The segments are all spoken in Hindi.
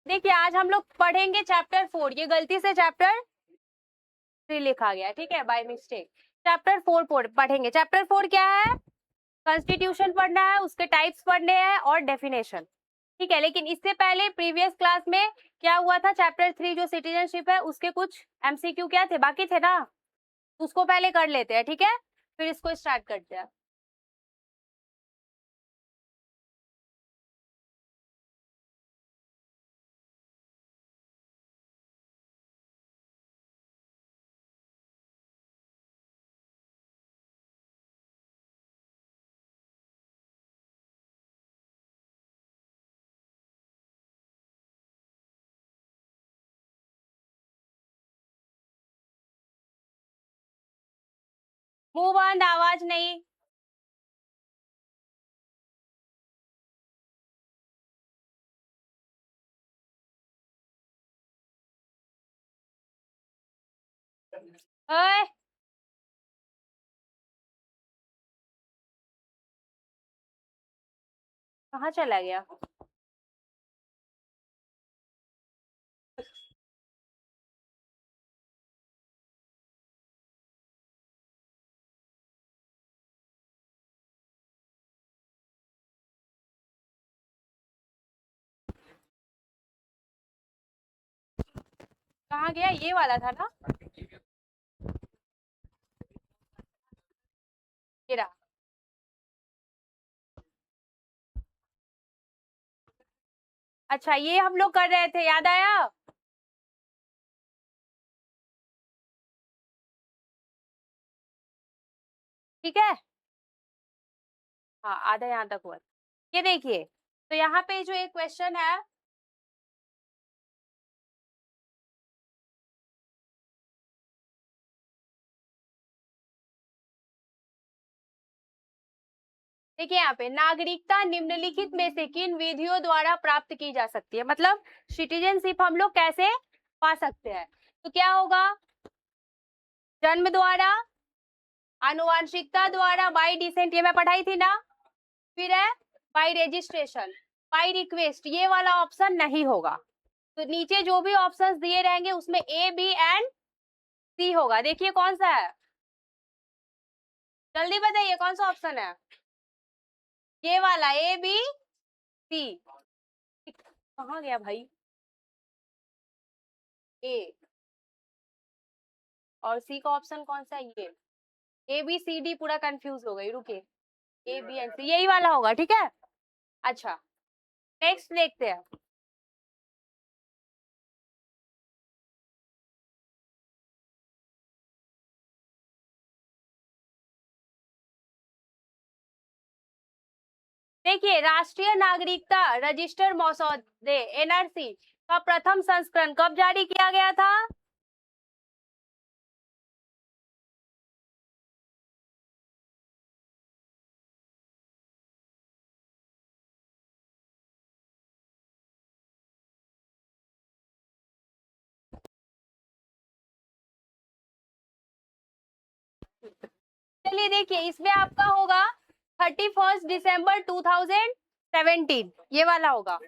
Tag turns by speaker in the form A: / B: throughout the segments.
A: देखिए आज हम लोग पढ़ेंगे चैप्टर 4। ये गलती से चैप्टर 3 लिखा गया, ठीक है, बाय मिस्टेक। चैप्टर 4 पढ़ेंगे। चैप्टर 4 क्या है? कॉन्स्टिट्यूशन पढ़ना है, उसके टाइप्स पढ़ने हैं और डेफिनेशन, ठीक है। लेकिन इससे पहले प्रीवियस क्लास में क्या हुआ था, चैप्टर 3 जो सिटीजनशिप है उसके कुछ एमसीक्यू क्या थे, बाकी थे ना, उसको पहले कर लेते हैं, ठीक है, फिर इसको स्टार्ट करते हैं। मुंह बंद, आवाज नहीं। ओए, कहाँ चला गया? कहाँ गया? ये वाला था ना, ये रहा। अच्छा, ये हम लोग कर रहे थे, याद आया? ठीक है, हाँ, आधा यहाँ तक हुआ। ये देखिए, तो यहाँ पे जो एक क्वेश्चन है, देखिए यहाँ पे नागरिकता निम्नलिखित में से किन विधियों द्वारा प्राप्त की जा सकती है, मतलब सिटीजनशिप हम लोग कैसे पा सकते हैं। तो क्या होगा, जन्म द्वारा, आनुवांशिकता द्वारा, बाय डिसेंट, ये मैं पढ़ाई थी ना, फिर है बाय रजिस्ट्रेशन, बाय रिक्वेस्ट, ये वाला ऑप्शन नहीं होगा। तो नीचे जो भी ऑप्शंस दिए रहेंगे उसमें ए, बी एंड सी होगा। देखिए कौन सा है, जल्दी बताइए कौन सा ऑप्शन है? ये वाला, ए बी सी। कहाँ गया भाई? ए और सी का ऑप्शन कौन सा है? ये ए बी सी डी पूरा कंफ्यूज हो गई, रुके, ए बी एंड सी यही वाला होगा, ठीक है। अच्छा, नेक्स्ट देखते हैं। देखिए, राष्ट्रीय नागरिकता रजिस्टर मसौदे एनआरसी का प्रथम संस्करण कब जारी किया गया था? चलिए देखिए, इसमें आपका होगा 31 दिसंबर 2017, ये वाला होगा।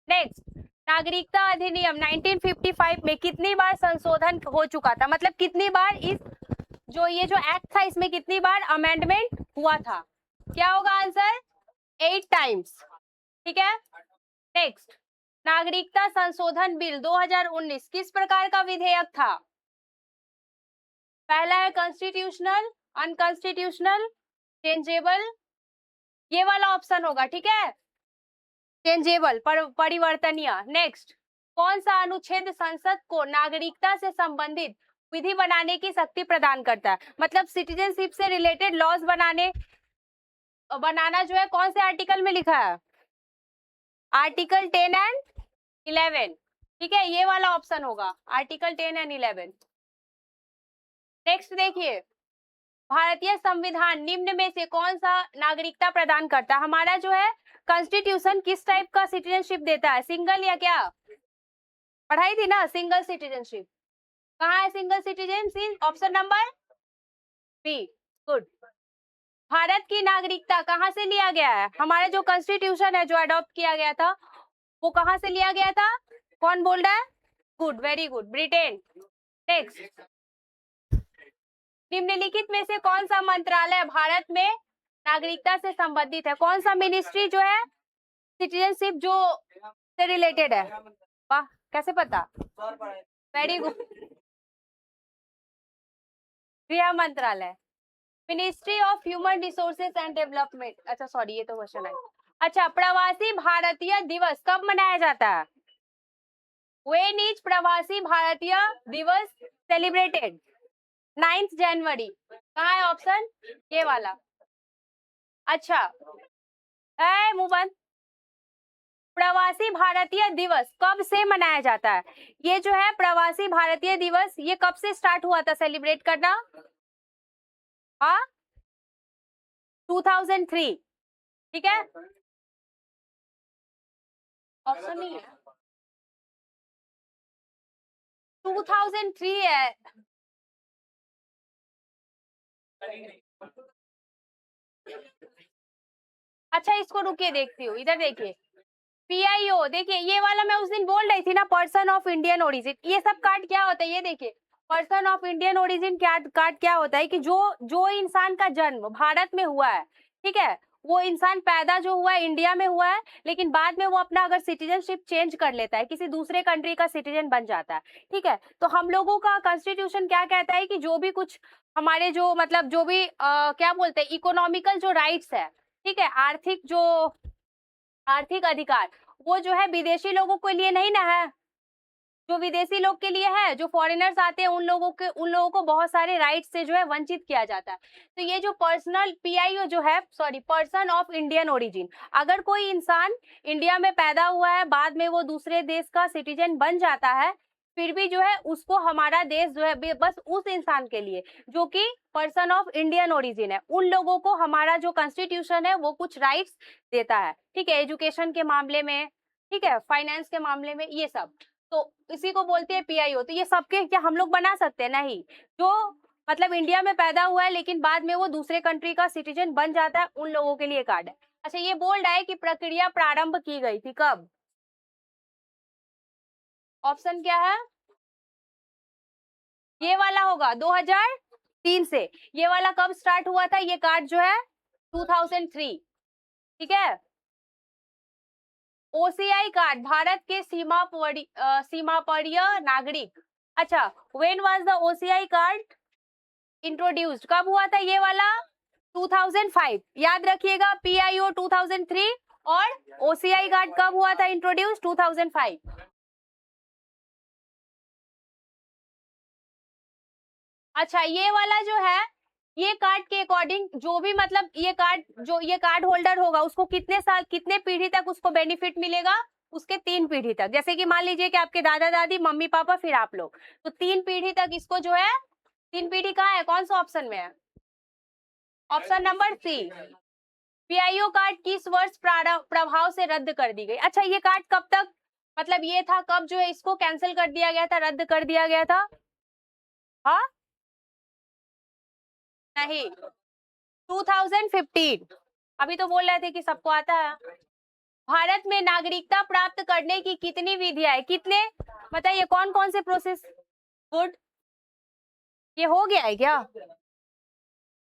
A: नेक्स्ट, नागरिकता अधिनियम 1955 में कितनी बार संशोधन हो चुका था, मतलब कितनी बार इस जो ये जो एक्ट था इसमें कितनी बार अमेंडमेंट हुआ था? क्या होगा आंसर? 8 टाइम्स, ठीक है। नेक्स्ट, नागरिकता संशोधन बिल 2019 किस प्रकार का विधेयक था? पहला है कॉन्स्टिट्यूशनल, अनकॉन्स्टिट्यूशनल, चेंजेबल, ये वाला ऑप्शन होगा, ठीक है, चेंजेबल, परिवर्तनीय। नेक्स्ट, कौन सा अनुच्छेद संसद को नागरिकता से संबंधित विधि बनाने की शक्ति प्रदान करता है, मतलब सिटीजनशिप से रिलेटेड लॉज बनाना जो है कौन से आर्टिकल में लिखा है? आर्टिकल 10 एंड 11, ठीक है, ये वाला ऑप्शन होगा, आर्टिकल 10 एंड 11। नेक्स्ट देखिए, भारतीय संविधान निम्न में से कौन सा नागरिकता प्रदान करता है? हमारा जो है कॉन्स्टिट्यूशन किस टाइप का सिटीजनशिप देता है, सिंगल या क्या? पढ़ाई थी ना, सिंगल सिटीजनशिप। कहाँ है single citizenship? Option number B, good. Bharat की नागरिकता कहाँ से लिया गया है? हमारा जो कॉन्स्टिट्यूशन है जो अडॉप्ट किया गया था वो कहाँ से लिया गया था? कौन बोल रहा है? Good, very good, Britain. Next, निम्नलिखित में से कौन सा मंत्रालय भारत में नागरिकता से संबंधित है? कौन सा मिनिस्ट्री जो है सिटीजनशिप जो से रिलेटेड है? वाह, कैसे पता? वेरी गुड, गृह मंत्रालय, ministry of human resources and development. अच्छा सॉरी, ये तो क्वेश्चन है। अच्छा, प्रवासी भारतीय दिवस कब मनाया जाता है? व्हेन इज प्रवासी भारतीय दिवस सेलिब्रेटेड? 9 जनवरी। कहाँ है ऑप्शन? ये वाला। अच्छा, मुंह बंद। प्रवासी भारतीय दिवस कब से मनाया जाता है? ये जो है प्रवासी भारतीय दिवस, ये कब से स्टार्ट हुआ था सेलिब्रेट करना? हाँ, 2003। ठीक है, ऑप्शन नहीं है, 2003 है। अच्छा, इसको रुकिए, देखती हूँ, इधर देखिए। PIO, देखिए ये वाला मैं उस दिन बोल रही थी ना, पर्सन ऑफ इंडियन ओरिजिन। ये सब कार्ड क्या होता है ये देखिए, person of Indian origin card क्या होता है कि जो इंसान का जन्म भारत में हुआ है, ठीक है, वो इंसान पैदा जो हुआ है इंडिया में हुआ है, लेकिन बाद में वो अपना अगर सिटीजनशिप चेंज कर लेता है, किसी दूसरे कंट्री का सिटीजन बन जाता है, ठीक है, तो हम लोगों का कॉन्स्टिट्यूशन क्या कहता है कि जो भी कुछ हमारे जो मतलब जो भी क्या बोलते हैं इकोनॉमिकल जो राइट्स है, ठीक है, आर्थिक अधिकार, वो जो है विदेशी लोगों के लिए नहीं ना है, जो विदेशी लोग के लिए है, जो फॉरेनर्स आते हैं उन लोगों को बहुत सारे राइट्स से जो है वंचित किया जाता है। तो ये जो पर्सनल PIO जो है, sorry, person of Indian origin, अगर कोई इंसान इंडिया में पैदा हुआ है, बाद में वो दूसरे देश का सिटीजन बन जाता है, फिर भी जो है उसको हमारा देश जो है बस उस इंसान के लिए जो कि पर्सन ऑफ इंडियन ओरिजिन है, उन लोगों को हमारा जो कॉन्स्टिट्यूशन है वो कुछ राइट्स देता है, ठीक है, एजुकेशन के मामले में, ठीक है, फाइनेंस के मामले में, ये सब। तो इसी को बोलते हैं PIO। तो ये सबके क्या हम लोग बना सकते हैं? नहीं। जो मतलब इंडिया में पैदा हुआ है लेकिन बाद में वो दूसरे कंट्री का सिटीजन बन जाता है, उन लोगों के लिए कार्ड है। अच्छा, ये बोल रहा है कि प्रक्रिया प्रारंभ की गई थी कब? ऑप्शन क्या है? ये वाला होगा 2003 से। ये वाला कब स्टार्ट हुआ था? ये कार्ड जो है 2003, ठीक है। OCI कार्ड, भारत के सीमापरीय नागरिक। अच्छा, when was the OCI card introduced? कब हुआ था ये वाला? 2005। याद रखिएगा, PIO 2003 और OCI कार्ड कब हुआ था इंट्रोड्यूस? 2005। अच्छा, ये वाला जो है, ये कार्ड के अकॉर्डिंग जो भी मतलब ये कार्ड होल्डर होगा उसको कितने साल, कितने पीढ़ी तक उसको बेनिफिट मिलेगा? उसके 3 पीढ़ी तक। जैसे कि मान लीजिए कि आपके दादा दादी, मम्मी पापा, फिर आप लोग, तो 3 पीढ़ी तक इसको जो है, 3 पीढ़ी कहाँ है, कौन सा ऑप्शन में है? Option number C। PIO card किस वर्ष प्रभाव से रद्द कर दी गई? अच्छा, ये कार्ड कब तक मतलब ये था, कब जो है इसको कैंसिल कर दिया गया था, रद्द कर दिया गया था? हाँ, नहीं, 2015। अभी तो बोल रहे थे कि सबको आता है। भारत में नागरिकता प्राप्त करने की कितनी विधियां है? कितने बताइए, कौन कौन से प्रोसेस? गुड, ये हो गया है क्या?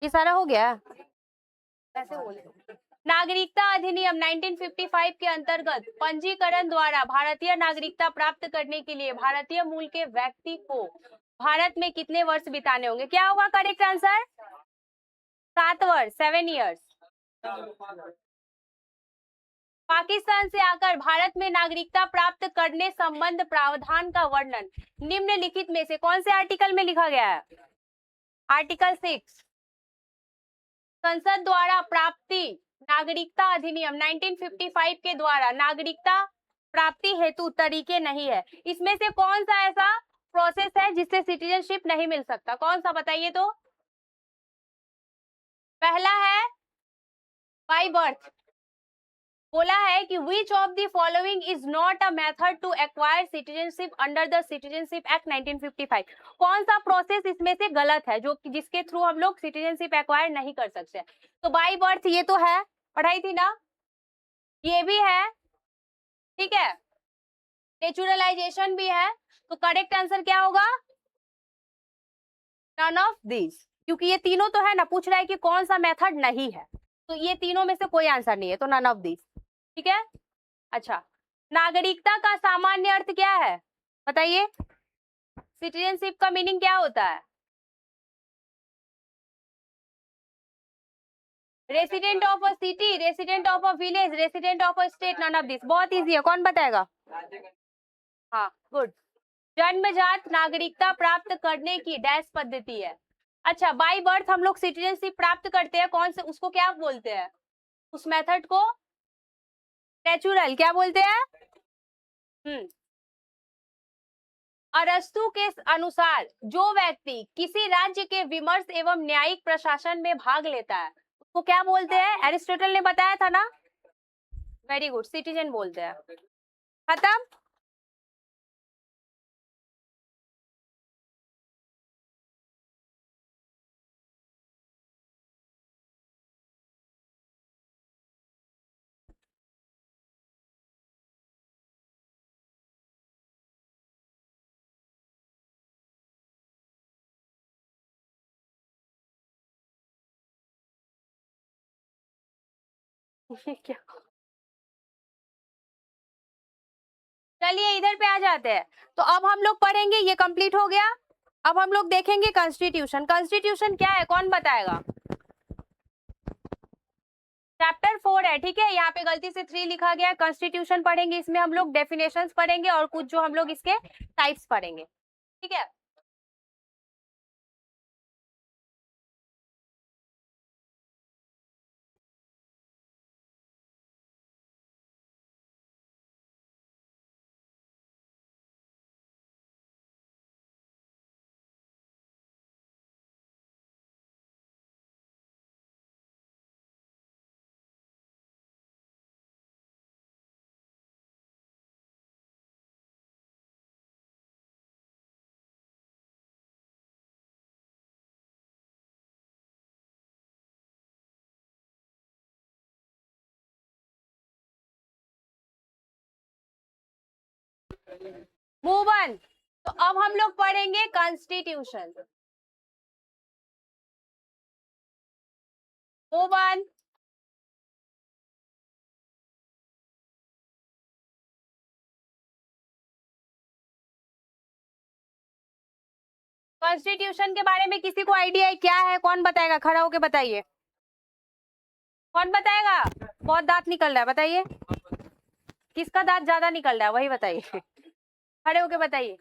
A: ये सारा हो गया? कैसे बोले? नागरिकता अधिनियम 1955 के अंतर्गत पंजीकरण द्वारा भारतीय नागरिकता प्राप्त करने के लिए भारतीय मूल के व्यक्ति को भारत में कितने वर्ष बिताने होंगे? क्या होगा करेक्ट आंसर? 7 वर्ष, 7 इयर्स। पाकिस्तान से आकर भारत में नागरिकता प्राप्त करने संबंध प्रावधान का वर्णन निम्नलिखित में से कौन से आर्टिकल में लिखा गया है? आर्टिकल 6। संसद द्वारा प्राप्ति नागरिकता अधिनियम 1955 के द्वारा नागरिकता प्राप्ति हेतु तरीके नहीं है। इसमें से कौन सा ऐसा प्रोसेस है जिससे सिटीजनशिप नहीं मिल सकता? कौन सा बताइए तो? पहला है बाय बर्थ। बोला है कि which of the following is not a method to acquire citizenship under the citizenship act 1955? कौन सा प्रोसेस इसमें से गलत है जो जिसके थ्रू हम लोग सिटीजनशिप एक्वायर नहीं कर सकते? तो बाय बर्थ ये तो है, पढ़ाई थी ना, ये भी है, ठीक है, नेचुरलाइजेशन भी है, तो करेक्ट आंसर क्या होगा? नन ऑफ दिस, क्योंकि ये तीनों तो है ना, पूछ रहा है कि कौन सा मेथड नहीं है, तो ये तीनों में से कोई आंसर नहीं है, तो नन ऑफ दिस। ठीक है। अच्छा, नागरिकता का सामान्य अर्थ क्या है बताइए? सिटीजनशिप का मीनिंग क्या होता है? Resident of a city, resident of a village, resident of a state, none of this. बहुत इजी है, कौन बताएगा? हाँ, गुड। जन्मजात नागरिकता प्राप्त करने की डैश पद्धति है। अच्छा, बाय बर्थ हम लोग सिटीजनशिप प्राप्त करते हैं, कौन से, उसको क्या बोलते हैं? उस मेथड को नेचुरल क्या बोलते हैं? हम्म। अरस्तु के अनुसार जो व्यक्ति किसी राज्य के विमर्श एवं न्यायिक प्रशासन में भाग लेता है उसको क्या बोलते हैं? एरिस्टोटल ने बताया था ना। वेरी गुड, सिटीजन बोलते हैं। खत्म। ये क्या? चलिए इधर पे आ जाते हैं। तो अब हम लोग पढ़ेंगे, ये कंप्लीट हो गया। अब हम लोग देखेंगे कॉन्स्टिट्यूशन। कॉन्स्टिट्यूशन क्या है, कौन बताएगा? चैप्टर 4 है, ठीक है। यहाँ पे गलती से 3 लिखा गया है। कॉन्स्टिट्यूशन पढ़ेंगे, इसमें हम लोग डेफिनेशंस पढ़ेंगे और कुछ जो हम लोग इसके टाइप्स पढ़ेंगे, ठीक है। Move on. तो अब हम लोग पढ़ेंगे कॉन्स्टिट्यूशन। Move on. कॉन्स्टिट्यूशन के बारे में किसी को आइडिया है क्या है? कौन बताएगा? खड़ा होके बताइए। कौन बताएगा? बहुत दांत निकल रहा है, बताइए। किसका दांत ज्यादा निकल रहा है वही बताइए। खड़े होके बताइए।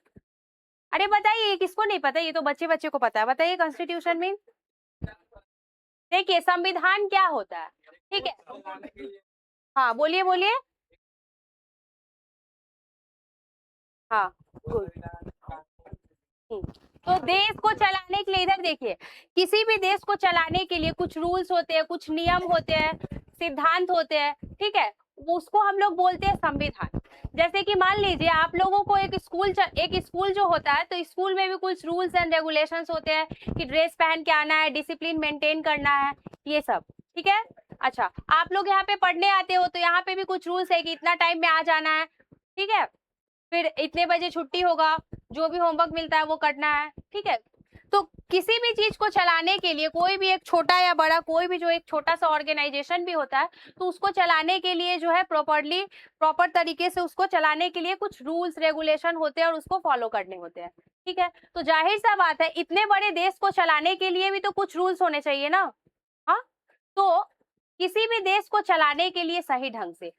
A: अरे बताइए, किसको नहीं पता? ये तो बच्चे बच्चे को पता है। बताइए कॉन्स्टिट्यूशन में। देखिए, संविधान क्या होता है, ठीक है। हाँ, बोलिए बोलिए। हाँ, गुड। तो देश को चलाने के लिए, इधर देखिए, किसी भी देश को चलाने के लिए कुछ रूल्स होते हैं, कुछ नियम होते हैं, सिद्धांत होते हैं, ठीक है। उसको हम लोग बोलते हैं संविधान। जैसे कि मान लीजिए आप लोगों को एक स्कूल जो होता है, तो स्कूल में भी कुछ रूल्स एंड रेगुलेशंस होते हैं कि ड्रेस पहन के आना है, डिसिप्लिन मेंटेन करना है, ये सब, ठीक है। अच्छा, आप लोग यहाँ पे पढ़ने आते हो तो यहाँ पे भी कुछ रूल्स है कि इतना टाइम में आ जाना है, ठीक है। फिर इतने बजे छुट्टी होगा, जो भी होमवर्क मिलता है वो करना है, ठीक है। तो किसी भी चीज को चलाने के लिए, कोई भी एक छोटा या बड़ा, कोई भी जो एक छोटा सा ऑर्गेनाइजेशन भी होता है, तो उसको चलाने के लिए जो है प्रॉपर तरीके से उसको चलाने के लिए कुछ रूल्स रेगुलेशन होते हैं और उसको फॉलो करने होते हैं, ठीक है। तो जाहिर सा बात है, इतने बड़े देश को चलाने के लिए भी तो कुछ रूल्स होने चाहिए ना। हाँ, तो किसी भी देश को चलाने के लिए सही ढंग से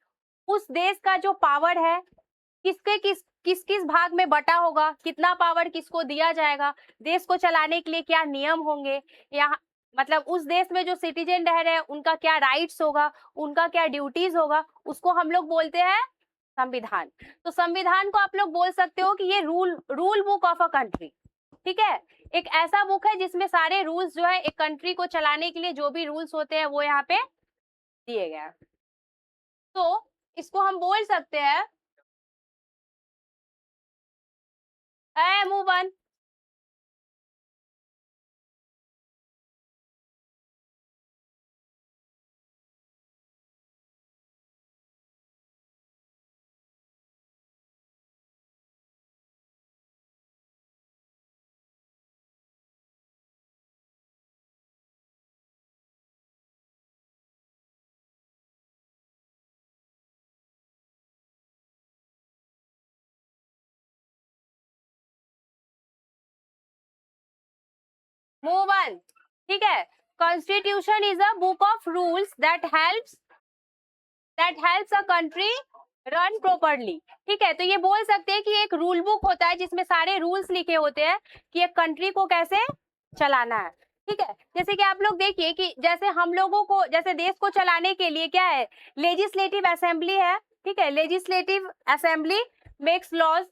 A: उस देश का जो पावर है, किस किस भाग में बटा होगा, कितना पावर किसको दिया जाएगा, देश को चलाने के लिए क्या नियम होंगे, यहाँ मतलब उस देश में जो सिटीजन रह रहे हैं उनका क्या राइट्स होगा, उनका क्या ड्यूटीज होगा, उसको हम लोग बोलते हैं संविधान। तो संविधान को आप लोग बोल सकते हो कि ये rule book of a country, ठीक है। एक ऐसा बुक है जिसमें सारे रूल्स जो है एक कंट्री को चलाने के लिए जो भी रूल्स होते हैं वो यहाँ पे दिए गए हैं। तो इसको हम बोल सकते हैं मूव ऑन। मूव ऑन, ठीक है। Constitution is a book of rules that helps a country run properly, ठीक है। तो ये बोल सकते हैं कि एक रूल बुक होता है जिसमें सारे रूल्स लिखे होते हैं कि एक कंट्री को कैसे चलाना है, ठीक है। जैसे कि आप लोग देखिए कि जैसे हम लोगों को, जैसे देश को चलाने के लिए क्या है, लेजिस्लेटिव असेंबली है, ठीक है। लेजिस्लेटिव असेंबली मेक्स लॉज,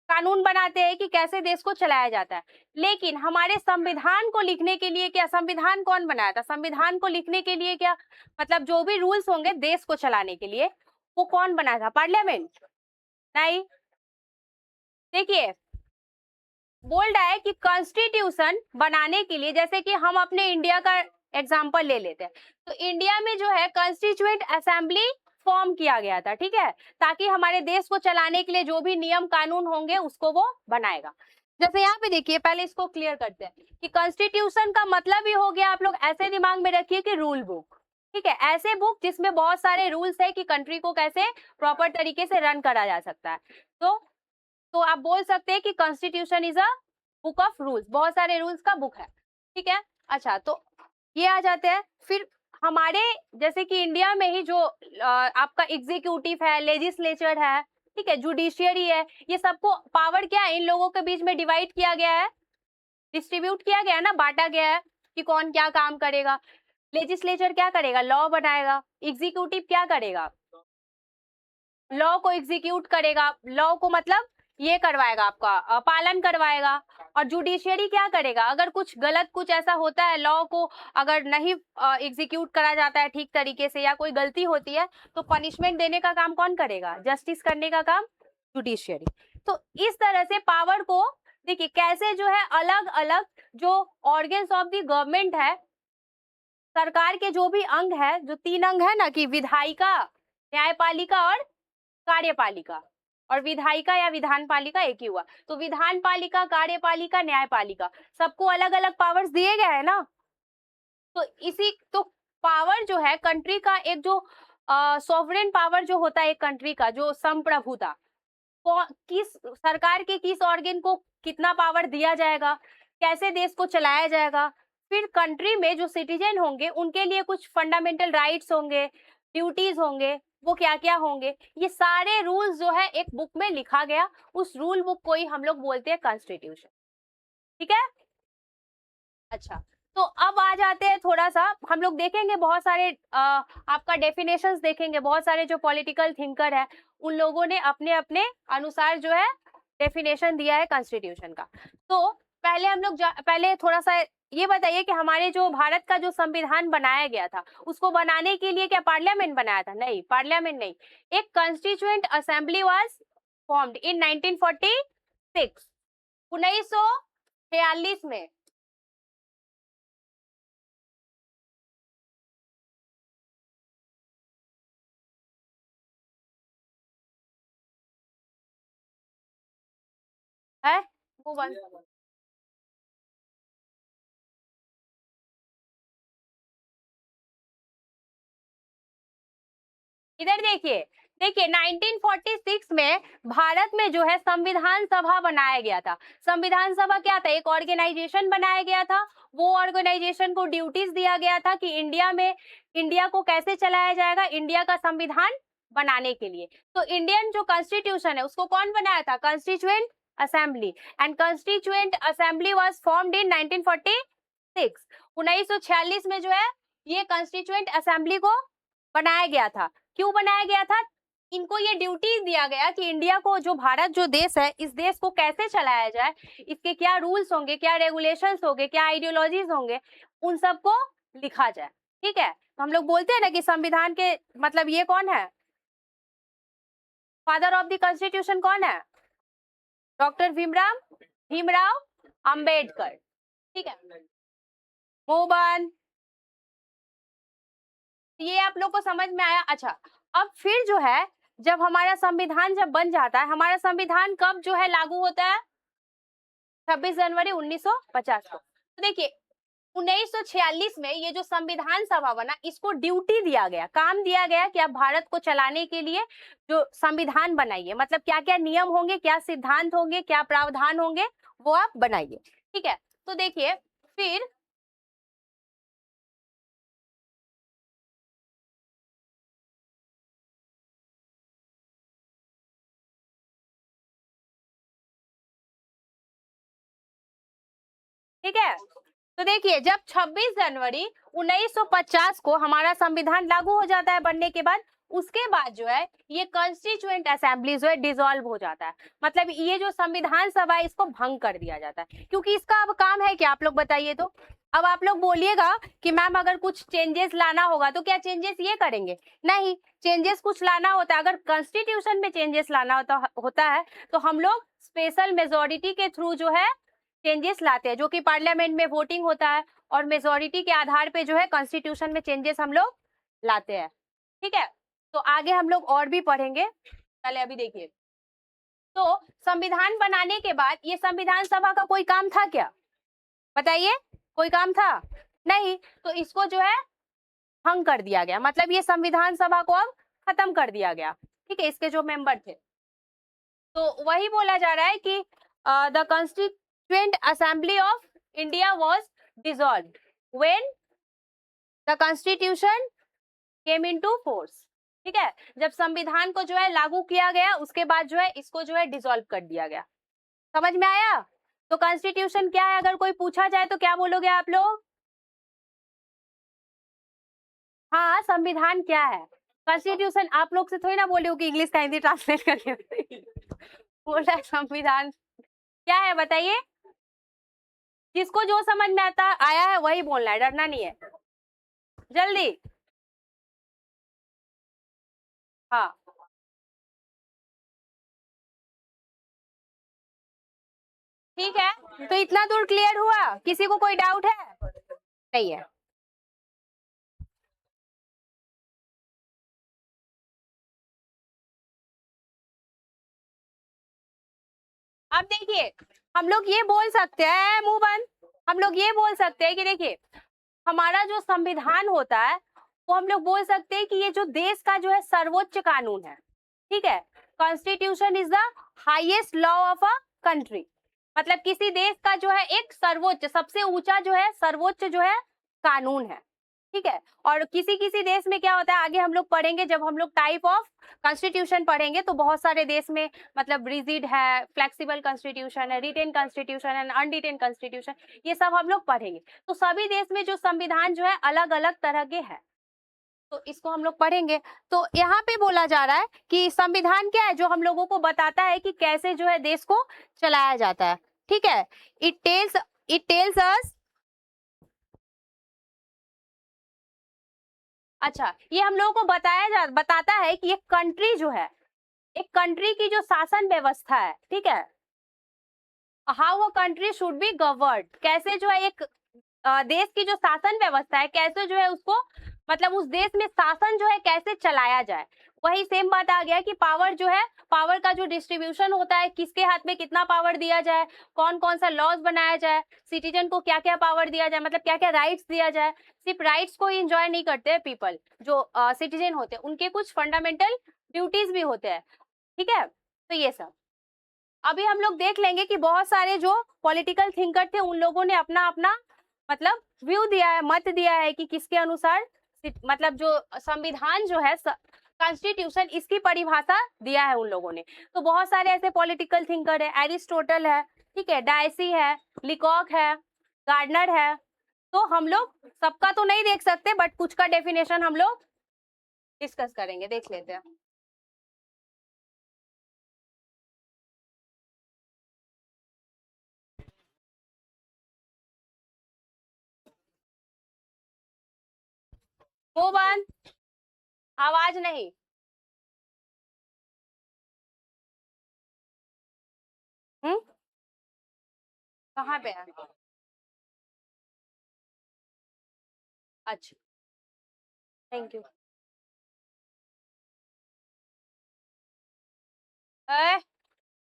A: कानून बनाते हैं कि कैसे देश को चलाया जाता है। लेकिन हमारे संविधान को लिखने के लिए क्या, संविधान कौन बनाया था, संविधान को लिखने के लिए क्या, मतलब जो भी रूल्स होंगे देश को चलाने के लिए, वो कौन बनाया था, पार्लियामेंट? नहीं। देखिए बोल रहा है कि कॉन्स्टिट्यूशन बनाने के लिए, जैसे कि हम अपने इंडिया का एग्जांपल ले लेते हैं, तो इंडिया में जो है कॉन्स्टिट्यूएंट असेंबली फॉर्म किया गया था, ठीक है, ताकि हमारे देश को चलाने के लिए जो भी नियम कानून होंगे उसको वो बनाएगा। जैसे यहाँ पे देखिए, पहले इसको क्लियर करते हैं कि कॉन्स्टिट्यूशन का मतलब ही हो गया, आप लोग ऐसे दिमाग में रखिए कि रूल बुक, ठीक है, ऐसे बुक जिसमें बहुत सारे रूल्स है कि कंट्री को कैसे प्रॉपर तरीके से रन करा जा सकता है। तो आप बोल सकते हैं कि constitution is a book of rules, बहुत सारे रूल्स का बुक है, ठीक है। अच्छा, तो ये आ जाते हैं। फिर हमारे जैसे कि इंडिया में ही जो आपका एग्जीक्यूटिव है, लेजिस्लेचर है, ठीक है, जुडिशियरी है, ये सबको पावर क्या है, इन लोगों के बीच में डिवाइड किया गया है, डिस्ट्रीब्यूट किया गया है ना, बांटा गया है कि कौन क्या काम करेगा। लेजिस्लेचर क्या करेगा, लॉ बनाएगा। एग्जीक्यूटिव क्या करेगा, लॉ को एग्जीक्यूट करेगा, लॉ को मतलब ये करवाएगा, आपका पालन करवाएगा। और जुडिशियरी क्या करेगा, अगर कुछ गलत कुछ ऐसा होता है, लॉ को अगर नहीं एग्जीक्यूट करा जाता है ठीक तरीके से या कोई गलती होती है, तो पनिशमेंट देने का काम कौन करेगा, जस्टिस करने का काम जुडिशियरी। तो इस तरह से पावर को देखिए कैसे जो है अलग अलग जो ऑर्गन्स ऑफ द गवर्नमेंट है, सरकार के जो भी अंग है, जो 3 अंग है ना, कि विधायिका, न्यायपालिका और कार्यपालिका, और विधायिका या विधान पालिका एक ही हुआ, तो विधान पालिका, कार्यपालिका, न्यायपालिका, सबको अलग अलग पावर्स दिए गए हैं ना। तो इसी तो पावर जो है कंट्री का, एक जो सॉवरेन पावर जो होता है एक कंट्री का, जो संप्रभुता, किस सरकार के किस ऑर्गन को कितना पावर दिया जाएगा, कैसे देश को चलाया जाएगा। फिर कंट्री में जो सिटीजन होंगे उनके लिए कुछ फंडामेंटल राइट्स होंगे, ड्यूटीज होंगे, वो क्या क्या होंगे, ये सारे रूल्स जो है एक बुक में लिखा गया, उस रूल बुक को ही हम लोग बोलते हैं कॉन्स्टिट्यूशन, ठीक है। अच्छा, तो अब आ जाते हैं, थोड़ा सा हम लोग देखेंगे बहुत सारे आपका डेफिनेशंस देखेंगे, बहुत सारे जो पॉलिटिकल थिंकर है उन लोगों ने अपने अपने अनुसार जो है डेफिनेशन दिया है कॉन्स्टिट्यूशन का। तो पहले हम लोग पहले थोड़ा सा ये बताइए कि हमारे जो भारत का जो संविधान बनाया गया था, उसको बनाने के लिए क्या पार्लियामेंट बनाया था? नहीं, पार्लियामेंट नहीं, एक constituent assembly was formed in 1946, 1946 में। है वो इधर देखिए, देखिए 1946 में भारत में जो है संविधान सभा बनाया गया था। संविधान सभा क्या था, एक ऑर्गेनाइजेशन बनाया गया था। वो ऑर्गेनाइजेशन को ड्यूटीज दिया गया था कि इंडिया में, इंडिया को कैसे चलाया जाएगा, इंडिया का संविधान बनाने के लिए। तो इंडियन जो कॉन्स्टिट्यूशन है उसको कौन बनाया था, constituent assembly, and constituent assembly was formed in 1946, 1946 में जो है ये कॉन्स्टिट्यूएंट असेंबली को बनाया गया था। क्यों बनाया गया था, इनको ये ड्यूटी दिया गया कि इंडिया को, जो भारत जो देश है, इस देश को कैसे चलाया जाए, इसके क्या रूल्स होंगे, क्या रेगुलेशंस होंगे, क्या आइडियोलॉजीज होंगे, उन सबको लिखा जाए, ठीक है। तो हम लोग बोलते हैं ना कि संविधान के मतलब ये कौन है, फादर ऑफ द कॉन्स्टिट्यूशन कौन है, डॉक्टर भीमराव अंबेडकर, ठीक है। मोबन, ये आप लोग को समझ में आया। अच्छा, अब फिर जो है जब हमारा संविधान जब बन जाता है, हमारा संविधान कब जो है लागू होता है, 26 जनवरी 1950 को। तो देखिए 1946 में ये जो संविधान सभा बना, इसको ड्यूटी दिया गया, काम दिया गया कि आप भारत को चलाने के लिए जो संविधान बनाइए, मतलब क्या क्या नियम होंगे, क्या सिद्धांत होंगे, क्या प्रावधान होंगे, वो आप बनाइए, ठीक है। तो देखिए फिर ठीक है। तो देखिए, जब 26 जनवरी 1950 को हमारा संविधान लागू हो जाता है बनने के बाद, उसके बाद जो है ये कॉन्स्टिट्यूएंट असेंबली जो है डिसॉल्व हो जाता है। मतलब ये जो संविधान सभा है इसको भंग कर दिया जाता है, क्योंकि इसका अब काम है क्या, आप लोग बताइए तो। अब आप लोग बोलिएगा कि मैम अगर कुछ चेंजेस लाना होगा तो क्या चेंजेस ये करेंगे? नहीं, चेंजेस कुछ लाना होता है, अगर कॉन्स्टिट्यूशन में चेंजेस लाना होता है तो हम लोग स्पेशल मेजोरिटी के थ्रू जो है चेंजेस लाते हैं, जो कि पार्लियामेंट में वोटिंग होता है और मेजोरिटी के आधार पे जो है कॉन्स्टिट्यूशन में चेंजेस हम लोग लाते हैं। ठीक है, तो आगे हम लोग और भी पढ़ेंगे, पहले अभी देखिए। तो संविधान बनाने के बाद ये संविधान सभा का कोई काम था क्या, बताइए? कोई काम था नहीं, तो इसको जो है भंग कर दिया गया, मतलब ये संविधान सभा को अब खत्म कर दिया गया। ठीक है, इसके जो मेंबर थे, तो वही बोला जा रहा है कि the constituent assembly of India was dissolved when the constitution came into force. ठीक है, जब संविधान को जो है लागू किया गया उसके बाद जो है इसको जो है डिसॉल्व कर दिया गया। समझ में आया? तो कॉन्स्टिट्यूशन क्या है, अगर कोई पूछा जाए तो क्या बोलोगे आप लोग? हाँ, संविधान क्या है? कॉन्स्टिट्यूशन आप लोग से थोड़ी ना बोले हो कि इंग्लिश का हिंदी ट्रांसलेट करके बोला है संविधान क्या है, बताइए? जिसको जो समझ में आता आया है वही बोलना है, डरना नहीं है, जल्दी। हाँ, ठीक है, तो इतना दूर क्लियर हुआ, किसी को कोई डाउट है? नहीं है। अब देखिए, हम लोग ये बोल सकते हैं, मुंह बंद, हम लोग ये बोल सकते हैं कि देखिए हमारा जो संविधान होता है वो हम लोग बोल सकते हैं कि ये जो देश का जो है सर्वोच्च कानून है। ठीक है, constitution is the highest law of a country, मतलब किसी देश का जो है एक सर्वोच्च, सबसे ऊंचा जो है सर्वोच्च जो है कानून है। ठीक है, और किसी किसी देश में क्या होता है आगे हम लोग पढ़ेंगे, जब हम लोग टाइप ऑफ कॉन्स्टिट्यूशन पढ़ेंगे तो बहुत सारे देश में मतलब रिजिड है, फ्लेक्सिबल कॉन्स्टिट्यूशन है, रिटेन कॉन्स्टिट्यूशन है, अनरिटेन कॉन्स्टिट्यूशन, ये सब हम लोग पढ़ेंगे। तो सभी देश में जो संविधान जो है अलग अलग तरह के हैं, तो इसको हम लोग पढ़ेंगे। तो यहाँ पे बोला जा रहा है कि संविधान क्या है, जो हम लोगों को बताता है कि कैसे जो है देश को चलाया जाता है। ठीक है, इट टेल्स अस, अच्छा ये हम लोगों को बताता है कि एक कंट्री जो है, एक कंट्री की जो शासन व्यवस्था है, ठीक है, how a country should be governed, कैसे जो है एक देश की जो शासन व्यवस्था है कैसे जो है उसको, मतलब उस देश में शासन जो है कैसे चलाया जाए। वही सेम बात आ गया कि पावर जो है, पावर का जो डिस्ट्रीब्यूशन होता है, किसके हाथ में कितना पावर दिया जाए, कौन कौन सा लॉज बनाया जाए, सिटीजन को क्या क्या पावर दिया जाए, मतलब क्या क्या राइट्स दिया जाए। सिर्फ राइट्स को ही इंजॉय नहीं करते हैं पीपल, जो सिटीजन होते हैं उनके कुछ फंडामेंटल ड्यूटीज भी होते हैं। ठीक है, तो ये सब अभी हम लोग देख लेंगे कि बहुत सारे जो पॉलिटिकल थिंकर थे उन लोगों ने अपना अपना मतलब व्यू दिया है, मत दिया है कि किसके अनुसार मतलब जो संविधान जो है कॉन्स्टिट्यूशन, इसकी परिभाषा दिया है उन लोगों ने। तो बहुत सारे ऐसे पॉलिटिकल थिंकर है, एरिस्टोटल है, ठीक है, डायसी है, लिकॉक है, गार्डनर है। तो हम लोग सबका तो नहीं देख सकते बट कुछ का डेफिनेशन हम लोग डिस्कस करेंगे, देख लेते हैं। वो बंद, आवाज नहीं। हम्म, कहाँ पे है? अच्छा, थैंक यू। ए,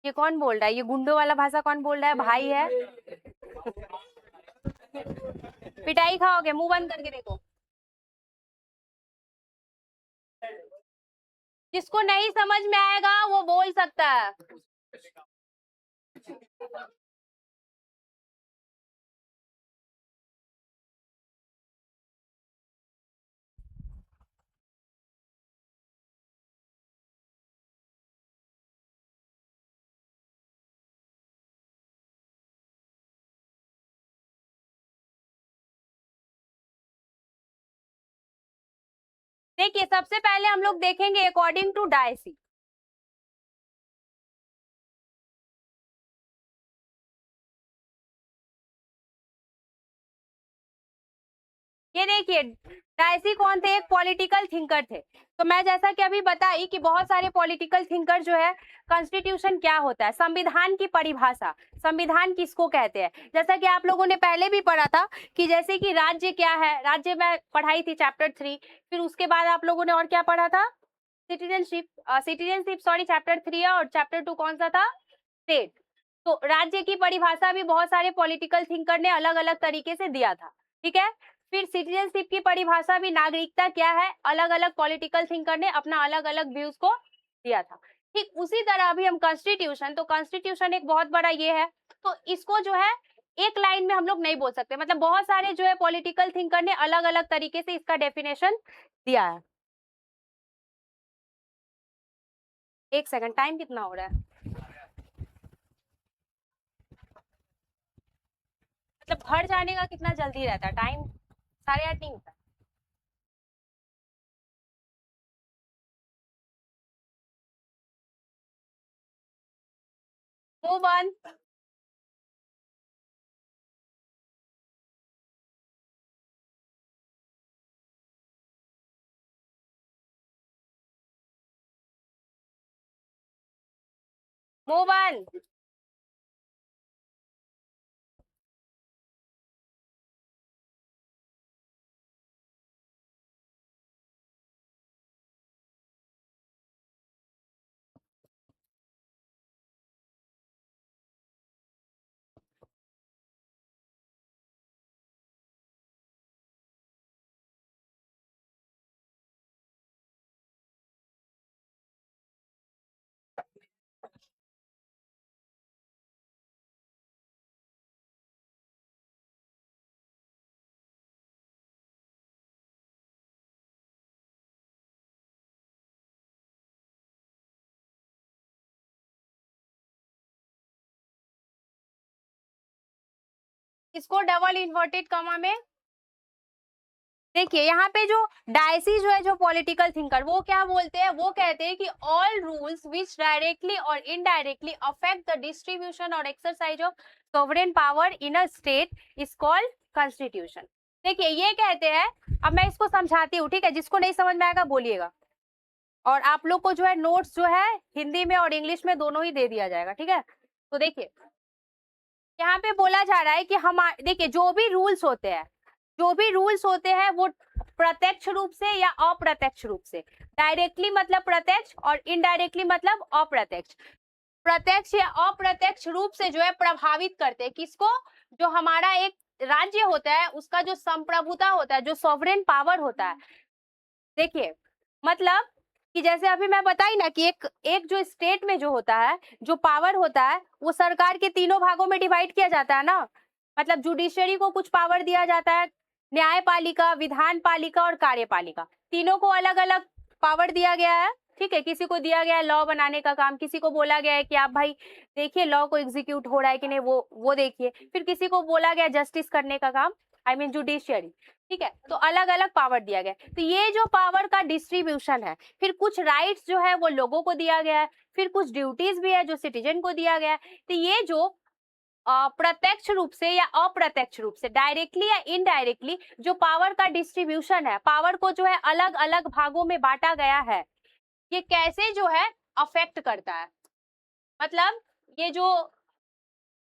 A: ये कौन बोल रहा है, ये गुंडों वाला भाषा कौन बोल रहा है, भाई है? पिटाई खाओगे, मुंह बंद करके देखो। जिसको नहीं समझ में आएगा वो बोल सकता है। देखिए सबसे पहले हम लोग देखेंगे अकॉर्डिंग टू डायसी। ये देखिए डायसी कौन थे, एक पॉलिटिकल थिंकर थे। तो मैं जैसा कि अभी बताई कि बहुत सारे पॉलिटिकल थिंकर जो है, कॉन्स्टिट्यूशन क्या होता है, संविधान की परिभाषा, संविधान किसको कहते हैं, जैसा कि आप लोगों ने पहले भी पढ़ा था कि जैसे कि राज्य क्या है, राज्य में पढ़ाई थी चैप्टर 3। फिर उसके बाद आप लोगों ने और क्या पढ़ा था, सिटीजनशिप, सिटीजनशिप सॉरी चैप्टर 3 है, और चैप्टर 2 कौन सा था, स्टेट। तो राज्य की परिभाषा भी बहुत सारे पॉलिटिकल थिंकर ने अलग अलग तरीके से दिया था, ठीक है। फिर सिटीजनशिप की परिभाषा भी, नागरिकता क्या है, अलग अलग पॉलिटिकल थिंकर ने अपना अलग अलग व्यूज को दिया था। ठीक उसी तरह अभी हम कॉन्स्टिट्यूशन, तो कॉन्स्टिट्यूशन एक बहुत बड़ा ये है, तो इसको जो है एक लाइन में हम लोग नहीं बोल सकते, मतलब बहुत सारे जो है पॉलिटिकल थिंकर ने अलग अलग तरीके से इसका डेफिनेशन दिया है। एक सेकंड, टाइम कितना हो रहा है, मतलब घर जाने का कितना जल्दी रहता है टाइम, 8:30 नहीं होता। Move on. Move on. इसको डबल इन्वर्टेड कॉमा में देखिए, यहाँ पे जो डायसी जो है, जो पॉलिटिकल थिंकर, वो क्या बोलते हैं, वो कहते हैं कि ऑल रूल्स विच डायरेक्टली और इनडायरेक्टली अफेक्ट द डिस्ट्रीब्यूशन और exercise of sovereign power in a state is called constitution. देखिए ये कहते हैं, अब मैं इसको समझाती हूँ, ठीक है, जिसको नहीं समझ में आएगा बोलिएगा, और आप लोग को जो है नोट्स जो है हिंदी में और इंग्लिश में दोनों ही दे दिया जाएगा, ठीक है। तो देखिए यहाँ पे बोला जा रहा है कि हम, देखिए जो भी रूल्स होते हैं, जो भी रूल्स होते हैं वो प्रत्यक्ष रूप से या अप्रत्यक्ष रूप से, डायरेक्टली मतलब प्रत्यक्ष और इनडायरेक्टली मतलब अप्रत्यक्ष, प्रत्यक्ष या अप्रत्यक्ष रूप से जो है प्रभावित करते हैं किसको, जो हमारा एक राज्य होता है उसका जो संप्रभुता होता है, जो सॉवरेन पावर होता है। देखिए मतलब कि जैसे अभी मैं बताई ना कि एक एक जो स्टेट में जो होता है, जो पावर होता है, वो सरकार के तीनों भागों में डिवाइड किया जाता है ना, मतलब जुडिशरी को कुछ पावर दिया जाता है, न्यायपालिका, विधान पालिका और कार्यपालिका, तीनों को अलग अलग पावर दिया गया है, ठीक है। किसी को दिया गया है लॉ बनाने का काम, किसी को बोला गया है कि आप भाई देखिए लॉ को एग्जीक्यूट हो रहा है कि नहीं, वो देखिए, फिर किसी को बोला गया जस्टिस करने का काम, आई मीन जुडिशियरी, ठीक है। तो अलग अलग पावर दिया गया, तो ये जो पावर का डिस्ट्रीब्यूशन है, फिर कुछ राइट्स जो है वो लोगों को दिया गया है, फिर कुछ ड्यूटीज भी है जो सिटीजन को दिया गया है। तो ये जो प्रत्यक्ष रूप से या अप्रत्यक्ष रूप से, डायरेक्टली या इनडायरेक्टली जो पावर का डिस्ट्रीब्यूशन है, पावर को जो है अलग अलग भागों में बांटा गया है, ये कैसे जो है अफेक्ट करता है, मतलब ये जो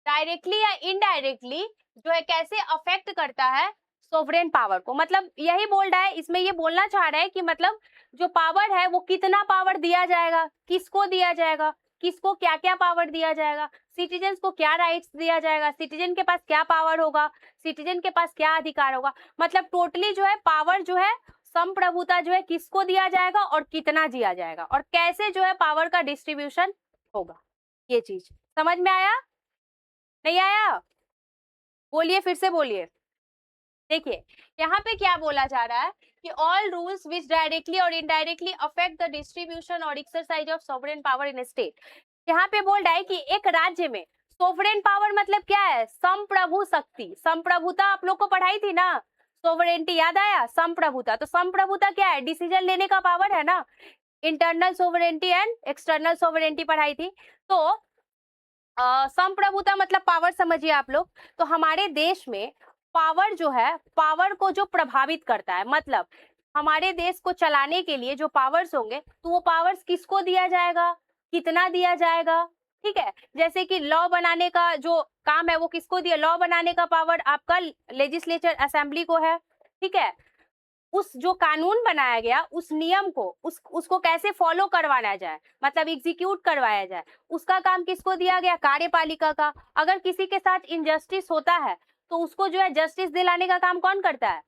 A: डायरेक्टली या इनडायरेक्टली जो है कैसे अफेक्ट करता है सोवरेन पावर को, मतलब यही बोल रहा है, इसमें ये बोलना चाह रहा है कि मतलब जो पावर है वो कितना पावर दिया जाएगा, किसको दिया जाएगा, किसको क्या क्या पावर दिया जाएगा, सिटीजन को क्या राइट्स दिया जाएगा, सिटीजन के पास क्या पावर होगा, सिटीजन के पास क्या अधिकार होगा, मतलब टोटली जो है पावर जो है, संप्रभुता जो है किसको दिया जाएगा और कितना दिया जाएगा, और कैसे जो है पावर का डिस्ट्रीब्यूशन होगा, ये चीज समझ में आया, नहीं आया, बोलिए फिर से बोलिए। देखिए यहाँ पे क्या बोला जा रहा है कि ऑल रूल्स विच डायरेक्टली और इनडायरेक्टली अफेक्ट द डिस्ट्रीब्यूशन और exercise of sovereign power in state, यहाँ पे बोल रहा है कि एक राज्य में सोवरेन पावर मतलब क्या है, संप्रभु शक्ति, संप्रभुता आप लोग को पढ़ाई थी ना, सोवरेंटी याद आया, संप्रभुता। तो संप्रभुता क्या है? डिसीजन लेने का पावर है ना। Internal sovereignty and external sovereignty पढ़ाई थी। तो संप्रभुता मतलब पावर समझिए आप लोग। तो हमारे देश में पावर जो है, पावर को जो प्रभावित करता है, मतलब हमारे देश को चलाने के लिए जो पावर्स होंगे, तो वो पावर्स किसको दिया जाएगा, कितना दिया जाएगा, ठीक है। जैसे कि लॉ बनाने का जो काम है वो किसको दिया, लॉ बनाने का पावर आपका लेजिस्लेचर असेंबली को है, ठीक है। उस जो कानून बनाया गया, उस नियम को उसको कैसे फॉलो करवाया जाए, मतलब एग्जीक्यूट करवाया जाए, उसका काम किसको दिया गया, कार्यपालिका का। अगर किसी के साथ इनजस्टिस होता है तो उसको जो है जस्टिस दिलाने का काम कौन करता है,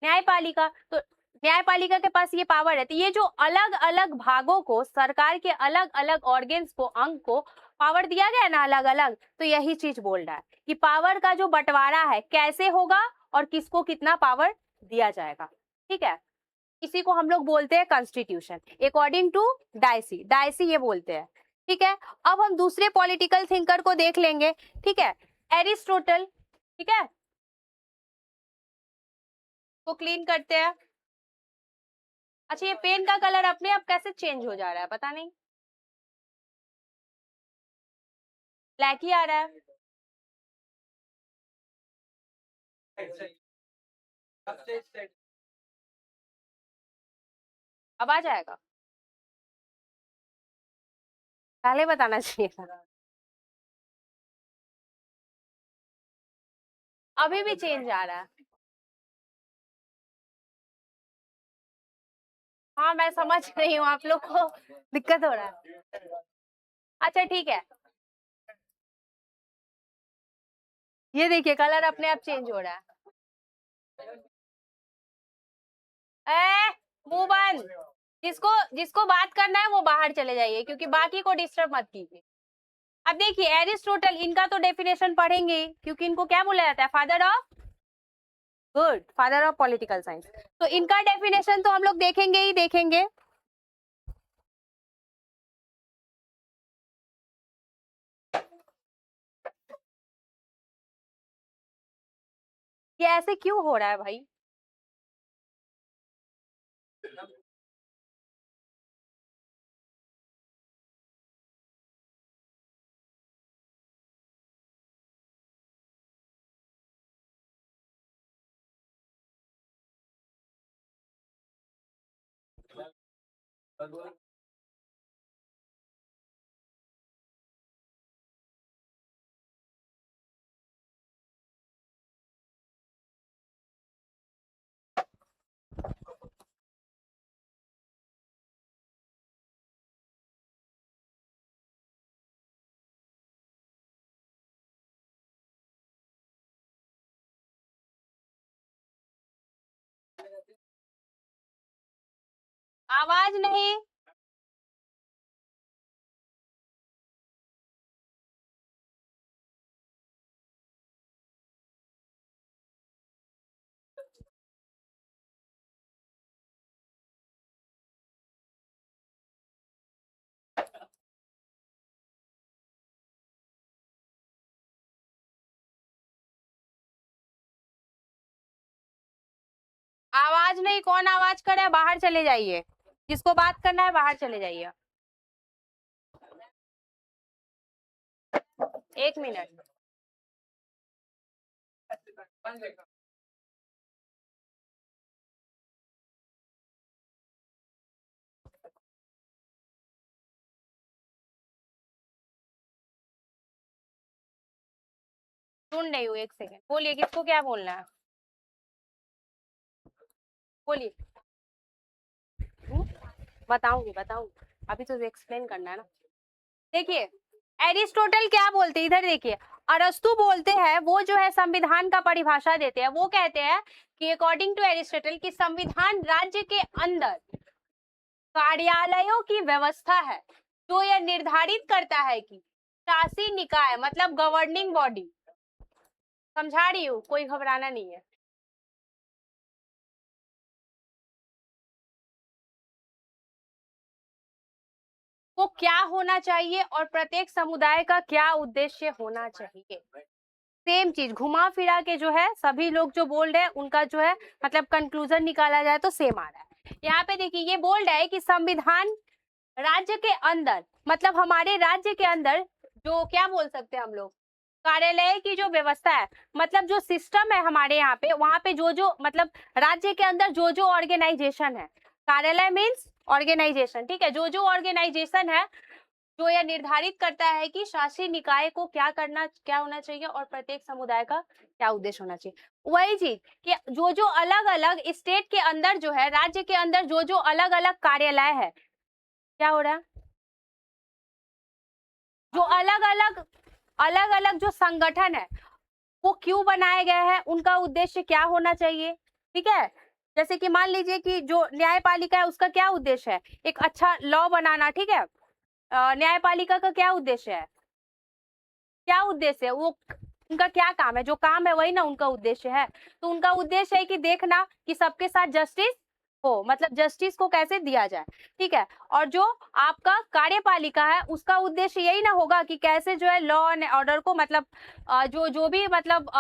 A: न्यायपालिका। तो न्यायपालिका के पास ये पावर है। तो ये जो अलग अलग भागों को, सरकार के अलग अलग ऑर्गेन्स को, अंग को पावर दिया गया ना अलग अलग, तो यही चीज बोल रहा है कि पावर का जो बंटवारा है कैसे होगा और किसको कितना पावर दिया जाएगा, ठीक है। इसी को हम लोग बोलते हैं constitution, according to Dicey. Dicey ये बोलते हैं, ठीक है। अब हम दूसरे पॉलिटिकल थिंकर को देख लेंगे, ठीक है। एरिस्टोटल, ठीक है, को क्लीन करते हैं। अच्छा, ये पेन का कलर अपने आप कैसे चेंज हो जा रहा है पता नहीं, ब्लैक ही आ रहा है। अब आ जाएगा, पहले बताना चाहिए था। अभी भी चेंज आ रहा है। हाँ मैं समझ रही हूँ, आप लोग को दिक्कत हो रहा है। अच्छा ठीक है, ये देखिए कलर अपने आप चेंज हो रहा है। मुंह बंद। जिसको जिसको बात करना है वो बाहर चले जाइए, क्योंकि बाकी को डिस्टर्ब मत कीजिए। अब देखिए एरिस्टोटल, इनका तो डेफिनेशन पढ़ेंगे ही, क्योंकि इनको क्या बोला जाता है, father of, good, father of political science. तो इनका डेफिनेशन तो हम लोग देखेंगे ही देखेंगे। ये ऐसे क्यों हो रहा है भाई? आवाज नहीं। आवाज नहीं, कौन आवाज करे, बाहर चले जाइए। जिसको बात करना है बाहर चले जाइए। 1 मिनट। सुन रही हूँ, 1 सेकेंड, बोलिए किसको क्या बोलना है, बोलिए। हम्म, बताऊंगी बताऊंगी, अभी तो एक्सप्लेन करना है ना। देखिए एरिस्टोटल क्या बोलते हैं, इधर देखिए। अरस्तु बोलते हैं, वो जो है संविधान का परिभाषा देते हैं। वो कहते हैं कि अकॉर्डिंग टू एरिस्टोटल कि संविधान राज्य के अंदर कार्यालयों की व्यवस्था है, जो यह निर्धारित करता है कि शासी निकाय मतलब गवर्निंग बॉडी, समझा रही हूँ, कोई घबराना नहीं है, वो क्या होना चाहिए और प्रत्येक समुदाय का क्या उद्देश्य होना चाहिए। सेम चीज घुमा फिरा के जो है सभी लोग जो बोल रहे हैं उनका जो है मतलब कंक्लूजन निकाला जाए तो सेम आ रहा है। यहाँ पे देखिए ये बोल रहा है कि संविधान राज्य के अंदर मतलब हमारे राज्य के अंदर जो क्या बोल सकते हैं हम लोग कार्यालय की जो व्यवस्था है मतलब जो सिस्टम है हमारे यहाँ पे वहां पे जो मतलब राज्य के अंदर जो ऑर्गेनाइजेशन है, कार्यालय मीन्स ऑर्गेनाइजेशन, ठीक है, जो ऑर्गेनाइजेशन है जो यह निर्धारित करता है कि शासी निकाय को क्या होना चाहिए और प्रत्येक समुदाय का क्या उद्देश्य होना चाहिए। वही चीज कि जो अलग अलग स्टेट के अंदर जो है राज्य के अंदर जो अलग अलग कार्यालय है, क्या हो रहा है, जो अलग अलग जो संगठन है वो क्यों बनाए गए हैं, उनका उद्देश्य क्या होना चाहिए, ठीक है। जैसे कि मान लीजिए कि जो न्यायपालिका है उसका क्या उद्देश्य है, एक अच्छा लॉ बनाना, ठीक है। न्यायपालिका का क्या उद्देश्य है, क्या उद्देश्य है, वो उनका क्या काम है, जो काम है वही ना उनका उद्देश्य है। तो उनका उद्देश्य है कि देखना कि सबके साथ जस्टिस हो, मतलब जस्टिस को कैसे दिया जाए, ठीक है। और जो आपका कार्यपालिका है उसका उद्देश्य यही ना होगा कि कैसे जो है लॉ एंड ऑर्डर को मतलब जो भी मतलब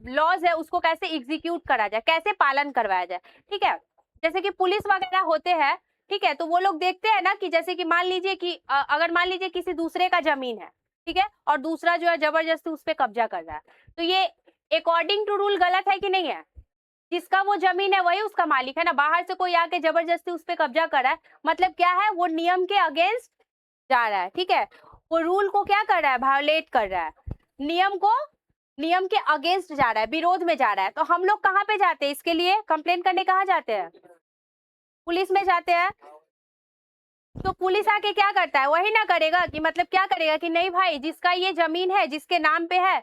A: लॉज है उसको कैसे एग्जीक्यूट करा जाए, कैसे पालन करवाया जाए, ठीक है। जैसे कि पुलिस वगैरह होते हैं, ठीक है, तो वो लोग देखते हैं ना कि जैसे कि मान लीजिए कि अगर मान लीजिए किसी दूसरे का जमीन है, ठीक है, और दूसरा जो है जबरदस्ती उस पर कब्जा कर रहा है, तो ये अकॉर्डिंग टू रूल गलत है कि नहीं है, जिसका वो जमीन है वही उसका मालिक है ना, बाहर से कोई आके जबरदस्ती उस पर कब्जा कर रहा है मतलब क्या है, वो नियम के अगेंस्ट जा रहा है, ठीक है, वो रूल को क्या कर रहा है, वायोलेट कर रहा है, नियम को नियम के अगेंस्ट जा रहा है, विरोध में जा रहा है। तो हम लोग कहाँ पे जाते हैं इसके लिए कंप्लेन करने, कहाँ जाते हैं, पुलिस में जाते हैं। तो पुलिस आके क्या करता है, वही ना करेगा कि मतलब क्या करेगा कि नहीं भाई जिसका ये जमीन है जिसके नाम पे है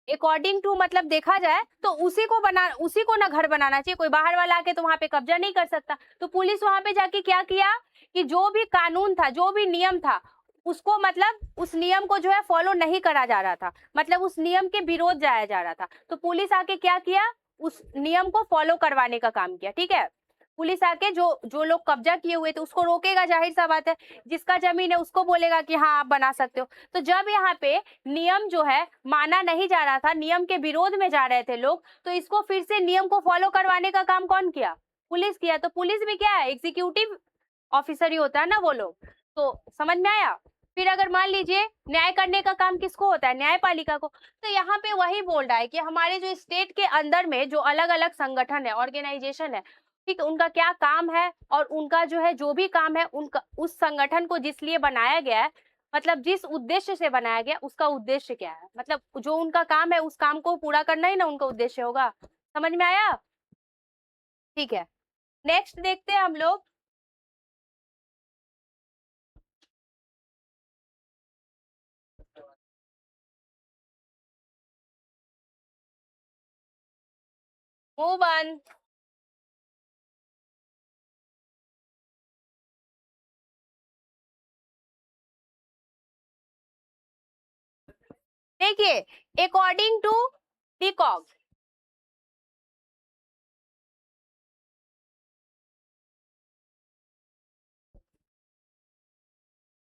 A: अकॉर्डिंग टू मतलब देखा जाए तो उसी को ना घर बनाना चाहिए, कोई बाहर वाला आके तो वहां पे कब्जा नहीं कर सकता। तो पुलिस वहां पे जाके क्या किया कि जो भी कानून था जो भी नियम था उसको मतलब उस नियम को जो है फॉलो नहीं करा जा रहा था, मतलब उस नियम के विरोध जाया जा रहा था, तो पुलिस आके क्या किया, उस नियम को फॉलो करवाने का काम किया, ठीक है। पुलिस आके जो जो लोग कब्जा किए हुए थे उसको रोकेगा, जाहिर सा बात है, जिसका जमीन है उसको बोलेगा कि हाँ आप बना सकते हो। तो जब यहाँ पे नियम जो है माना नहीं जा रहा था, नियम के विरोध में जा रहे थे लोग, तो इसको फिर से नियम को फॉलो करवाने का काम कौन किया, पुलिस किया। तो पुलिस भी क्या है, एग्जीक्यूटिव ऑफिसर ही होता है ना वो लोग। तो समझ में आया। फिर अगर मान लीजिए न्याय करने का काम किसको होता है, न्यायपालिका को। तो यहाँ पे वही बोल रहा है कि हमारे जो स्टेट के अंदर में जो अलग अलग संगठन है, ऑर्गेनाइजेशन है, ठीक, उनका क्या काम है और उनका जो है जो भी काम है उनका उस संगठन को जिस लिए बनाया गया है, मतलब जिस उद्देश्य से बनाया गया उसका उद्देश्य क्या है, मतलब जो उनका काम है उस काम को पूरा करना ही ना उनका उद्देश्य होगा। समझ में आया, ठीक है। नेक्स्ट देखते हैं हम लोग। Move on. देखिए according to Decock,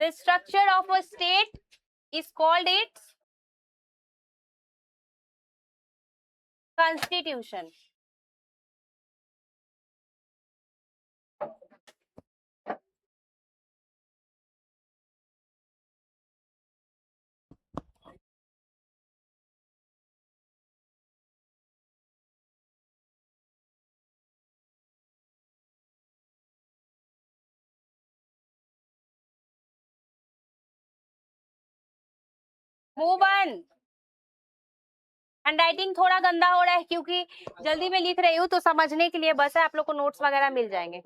A: the structure of a state is called its constitution. Move on. Handwriting थोड़ा गंदा हो रहा है क्योंकि जल्दी में लिख रही हूँ, तो समझने के लिए बस है, आप लोग को नोट्स वगैरह मिल जाएंगे।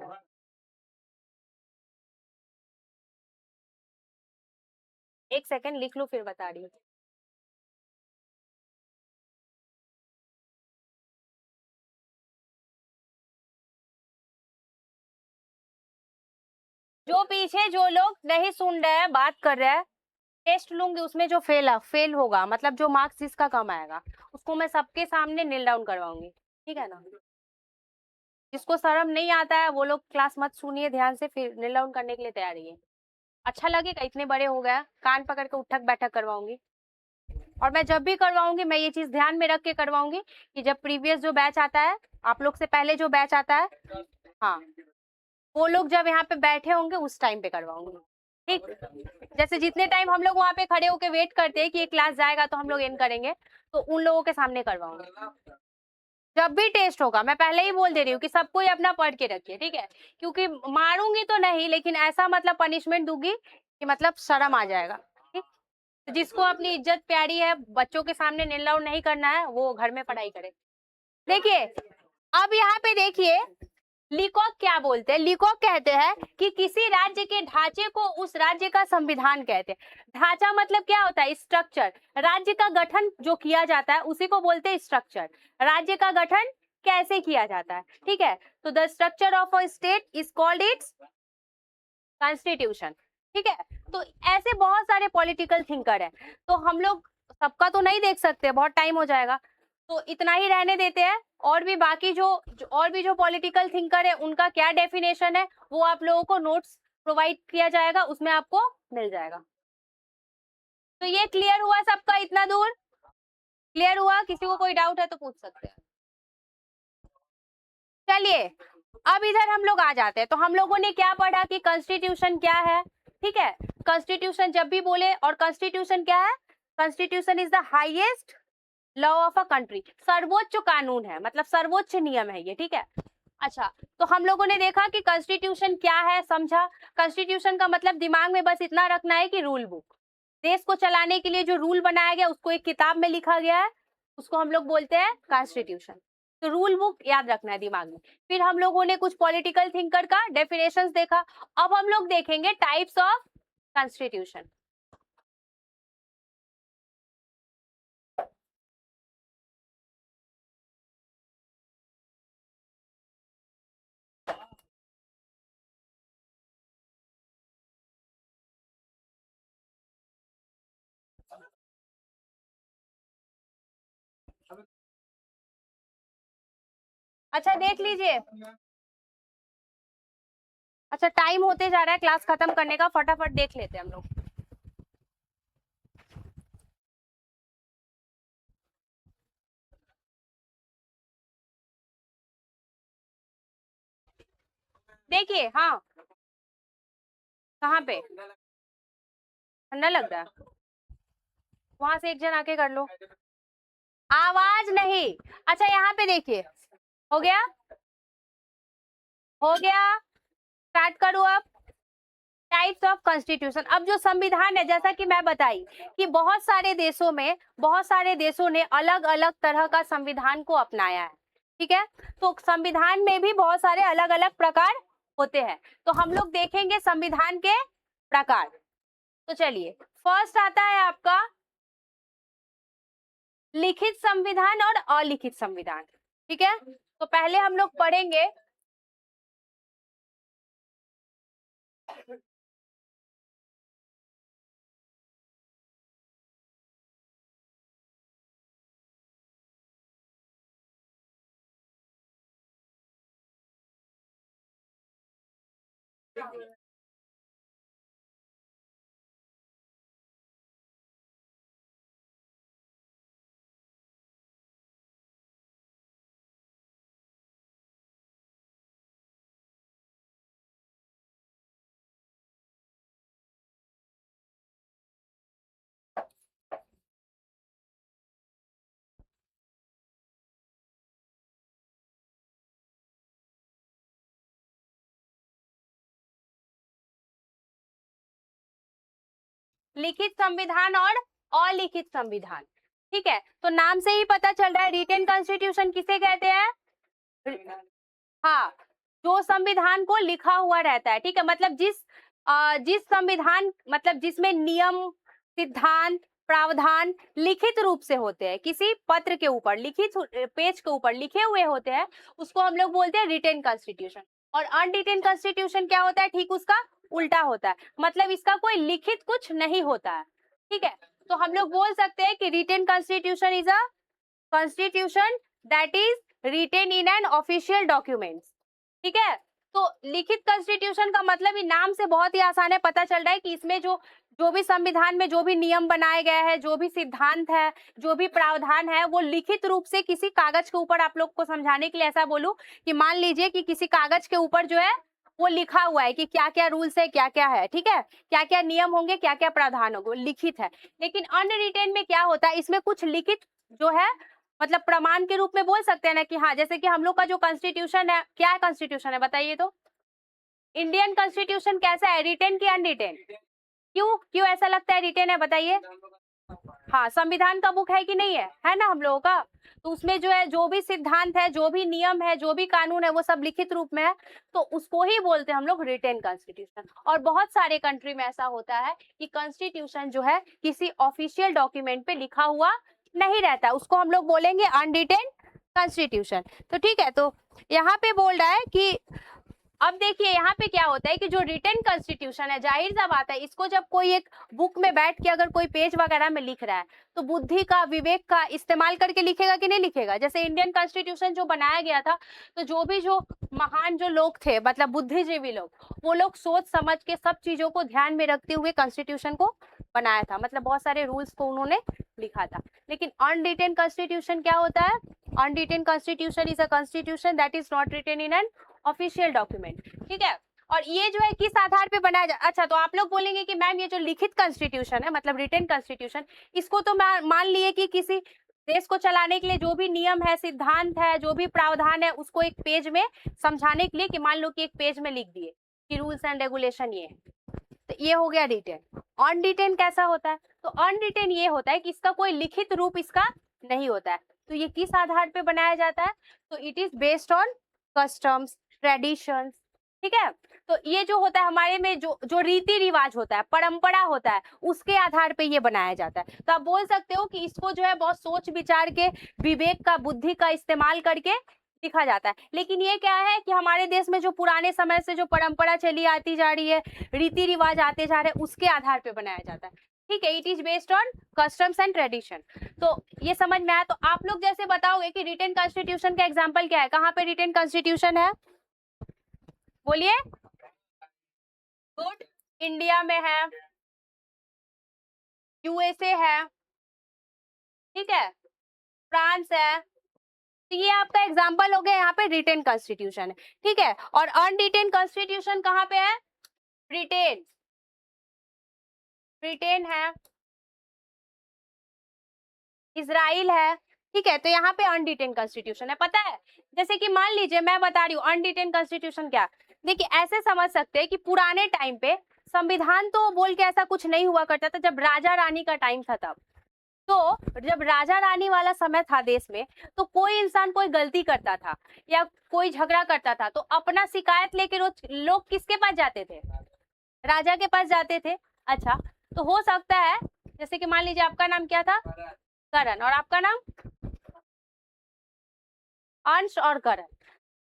A: एक सेकंड लिख लूं फिर बता रही हूँ। जो पीछे जो लोग नहीं सुन रहे हैं बात कर रहे हैं, टेस्ट लूंगी, उसमें जो फेल होगा मतलब जो मार्क्स जिसका कम आएगा उसको मैं सबके सामने नील डाउन करवाऊंगी, ठीक है ना। जिसको शर्म नहीं आता है वो लोग क्लास मत सुनिए ध्यान से, फिर नील डाउन करने के लिए तैयार रहिए। अच्छा लगेगा, इतने बड़े हो गया, कान पकड़ के उठक बैठक करवाऊंगी। और मैं जब भी करवाऊंगी मैं ये चीज ध्यान में रख के करवाऊंगी कि जब प्रीवियस जो बैच आता है, आप लोग से पहले जो बैच आता है, हाँ, वो लोग जब यहाँ पे बैठे होंगे उस टाइम पे करवाऊंगी, ठीक। जैसे जितने टाइम हम लोग वहाँ पे खड़े होके वेट करते हैं कि ये क्लास जाएगा तो हम लोग एंड करेंगे, तो उन लोगों के सामने करवाऊंगी। जब भी टेस्ट होगा, मैं पहले ही बोल दे रही हूँ कि सबको ही अपना पढ़ के रखिए, ठीक है, क्योंकि मारूंगी तो नहीं, लेकिन ऐसा मतलब पनिशमेंट दूंगी कि मतलब शर्म आ जाएगा, ठीक। तो जिसको अपनी इज्जत प्यारी है, बच्चों के सामने नील डाउन नहीं करना है, वो घर में पढ़ाई करे। देखिए अब यहाँ पे देखिए लीकॉक क्या बोलते हैं। लीकॉक कहते हैं कि किसी राज्य के ढांचे को उस राज्य का संविधान कहते हैं। ढांचा मतलब क्या होता है? स्ट्रक्चर। राज्य का गठन जो किया जाता है उसी को बोलते हैं स्ट्रक्चर। राज्य का गठन कैसे किया जाता है, ठीक है, तो the structure of a state is called its constitution, ठीक है। तो ऐसे बहुत सारे पॉलिटिकल थिंकर है, तो हम लोग सबका तो नहीं देख सकते, बहुत टाइम हो जाएगा, तो इतना ही रहने देते हैं। और भी बाकी जो पॉलिटिकल थिंकर है उनका क्या डेफिनेशन है वो आप लोगों को नोट्स प्रोवाइड किया जाएगा, उसमें आपको मिल जाएगा। तो ये क्लियर हुआ सबका? इतना दूर क्लियर हुआ? किसी को कोई डाउट है तो पूछ सकते हैं। चलिए अब इधर हम लोग आ जाते हैं। तो हम लोगों ने क्या पढ़ा कि कॉन्स्टिट्यूशन क्या है, ठीक है। कॉन्स्टिट्यूशन जब भी बोले, और कॉन्स्टिट्यूशन क्या है? Constitution is the highest law of a country, सर्वोच्च कानून है, मतलब सर्वोच्च नियम है ये, ठीक है। अच्छा, तो हम लोगों ने देखा कि कॉन्स्टिट्यूशन क्या है, समझा। कॉन्स्टिट्यूशन का मतलब दिमाग में बस इतना रखना है कि रूल बुक, देश को चलाने के लिए जो रूल बनाया गया उसको एक किताब में लिखा गया है, उसको हम लोग बोलते हैं कॉन्स्टिट्यूशन। तो रूल बुक याद रखना है दिमाग में। फिर हम लोगों ने कुछ पॉलिटिकल थिंकर का डेफिनेशंस देखा। अब हम लोग देखेंगे टाइप्स ऑफ कॉन्स्टिट्यूशन। अच्छा देख लीजिए। अच्छा टाइम होते जा रहा है क्लास खत्म करने का, फटाफट देख लेते हैं हम लोग। देखिए हाँ, कहाँ पे ठंडा लग रहा है? वहां से एक जन आके कर लो। आवाज नहीं। अच्छा यहाँ पे देखिए, हो गया, हो गया, स्टार्ट करूँ अब। Types of constitution. अब जो संविधान है, जैसा कि मैं बताई कि बहुत सारे देशों ने अलग अलग तरह का संविधान को अपनाया है, ठीक है। तो संविधान में भी बहुत सारे अलग अलग प्रकार होते हैं, तो हम लोग देखेंगे संविधान के प्रकार। तो चलिए फर्स्ट आता है आपका लिखित संविधान और अलिखित संविधान, ठीक है। तो पहले हम लोग पढ़ेंगे लिखित संविधान और अलिखित संविधान, ठीक है। तो नाम से ही पता चल रहा है रिटेन कॉन्स्टिट्यूशन किसे कहते हैं? हाँ, जो संविधान को लिखा हुआ रहता है, ठीक है, मतलब जिस संविधान मतलब जिसमें नियम, सिद्धांत, प्रावधान लिखित रूप से होते हैं, किसी पत्र के ऊपर, लिखित पेज के ऊपर लिखे हुए होते हैं, उसको हम लोग बोलते हैं रिटेन कॉन्स्टिट्यूशन। और अनरिटेन कॉन्स्टिट्यूशन क्या होता है? ठीक उसका उल्टा होता है, मतलब इसका कोई लिखित कुछ नहीं होता है, ठीक है। तो हम लोग बोल सकते हैं कि written constitution is a constitution that is written in an official documents, ठीक है। तो लिखित कॉन्स्टिट्यूशन का मतलब ही नाम से बहुत ही आसान है, पता चल रहा है कि इसमें जो भी संविधान में जो भी नियम बनाए गए हैं, जो भी सिद्धांत है, जो भी प्रावधान है, वो लिखित रूप से किसी कागज के ऊपर, आप लोग को समझाने के लिए ऐसा बोलूं कि मान लीजिए कि किसी कागज के ऊपर जो है वो लिखा हुआ है कि क्या क्या रूल्स है, क्या क्या है, ठीक है, क्या क्या नियम होंगे, क्या क्या प्रावधान होंगे, लिखित है। लेकिन अनरिटेन में क्या होता है, इसमें कुछ लिखित जो है मतलब प्रमाण के रूप में बोल सकते हैं ना कि हाँ, जैसे कि हम लोग का जो कॉन्स्टिट्यूशन है, क्या कॉन्स्टिट्यूशन है बताइए तो? इंडियन कॉन्स्टिट्यूशन कैसा है, रिटेन की अनरिटेन? क्यों क्यों ऐसा लगता है रिटेन है, बताइए? हाँ, संविधान का बुक है कि नहीं है ना हम लोगों का? तो उसमें जो है, जो भी सिद्धांत है, जो भी नियम है, जो भी कानून है, वो सब लिखित रूप में है, तो उसको ही बोलते हैं हम लोग रिटेन कॉन्स्टिट्यूशन। और बहुत सारे कंट्री में ऐसा होता है कि कॉन्स्टिट्यूशन जो है किसी ऑफिशियल डॉक्यूमेंट पे लिखा हुआ नहीं रहता, उसको हम लोग बोलेंगे अनरिटेन कॉन्स्टिट्यूशन। तो ठीक है, तो यहाँ पे बोल रहा है कि अब देखिए यहाँ पे क्या होता है कि जो रिटन कॉन्स्टिट्यूशन है, जाहिर सा बात है, इसको जब कोई एक बुक में बैठ के अगर कोई पेज वगैरह में लिख रहा है तो बुद्धि का, विवेक का इस्तेमाल करके लिखेगा कि नहीं लिखेगा? जैसे इंडियन कॉन्स्टिट्यूशन जो बनाया गया था, तो जो महान जो लोग थे, मतलब बुद्धिजीवी लोग, वो लोग सोच समझ के सब चीजों को ध्यान में रखते हुए कॉन्स्टिट्यूशन को बनाया था, मतलब बहुत सारे रूल्स को उन्होंने लिखा था। लेकिन अनरिटन कॉन्स्टिट्यूशन क्या होता है? Unwritten constitution is a constitution that is not written in an official document, ठीक है। और ये जो है किस आधार पे बनाया जा, अच्छा, तो आप लोग बोलेंगे कि मैम ये जो लिखित कॉन्स्टिट्यूशन है, मतलब रिटन कॉन्स्टिट्यूशन, इसको तो मान लिए कि किसी देश को चलाने के लिए जो भी नियम है, सिद्धांत है, जो भी प्रावधान है, उसको एक पेज में समझाने के लिए, कि मान लो कि एक पेज में लिख दिए कि रूल्स एंड रेगुलेशन ये है, तो ये हो गया रिटेन। अनरिटेन कैसा होता है? तो अनरिटेन ये होता है कि इसका कोई लिखित रूप इसका नहीं होता है। तो ये किस आधार पे बनाया जाता है? तो it is based on customs, traditions, ठीक है। तो ये जो होता है हमारे में, जो रीति रिवाज होता है, परंपरा होता है, उसके आधार पे ये बनाया जाता है। तो आप बोल सकते हो कि इसको जो है बहुत सोच विचार के, विवेक का, बुद्धि का इस्तेमाल करके लिखा जाता है। लेकिन ये क्या है कि हमारे देश में जो पुराने समय से जो परंपरा चली आती जा रही है, रीति रिवाज आते जा रहे हैं, उसके आधार पे बनाया जाता है, ठीक है। It is based on customs and tradition. तो ये समझ में आया? तो आप लोग जैसे बताओगे कि रिटन कॉन्स्टिट्यूशन का एग्जांपल क्या है, कहाँ पे रिटन कॉन्स्टिट्यूशन है, बोलिए? गुड, इंडिया में है, यूएसए है, ठीक है, फ्रांस है। तो ये आपका एग्जांपल हो गया, यहाँ पे रिटेन कॉन्स्टिट्यूशन है, ठीक है। और अनरिटेन कॉन्स्टिट्यूशन कहाँ पे है? ब्रिटेन, ब्रिटेन है, इजराइल है, ठीक है। तो यहाँ पे अनरिटेन कॉन्स्टिट्यूशन है। पता है, जैसे कि मान लीजिए मैं बता रही हूँ अनरिटेन कॉन्स्टिट्यूशन क्या, देखिए ऐसे समझ सकते हैं कि पुराने टाइम पे संविधान तो बोल के ऐसा कुछ नहीं हुआ करता था, जब राजा रानी का टाइम था तब। तो जब राजा रानी वाला समय था देश में, तो कोई इंसान कोई गलती करता था या कोई झगड़ा करता था, तो अपना शिकायत लेके रोज लोग किसके पास जाते थे? राजा के पास जाते थे। अच्छा, तो हो सकता है, जैसे कि मान लीजिए आपका नाम क्या था? करण, और आपका नाम? अंश और करण।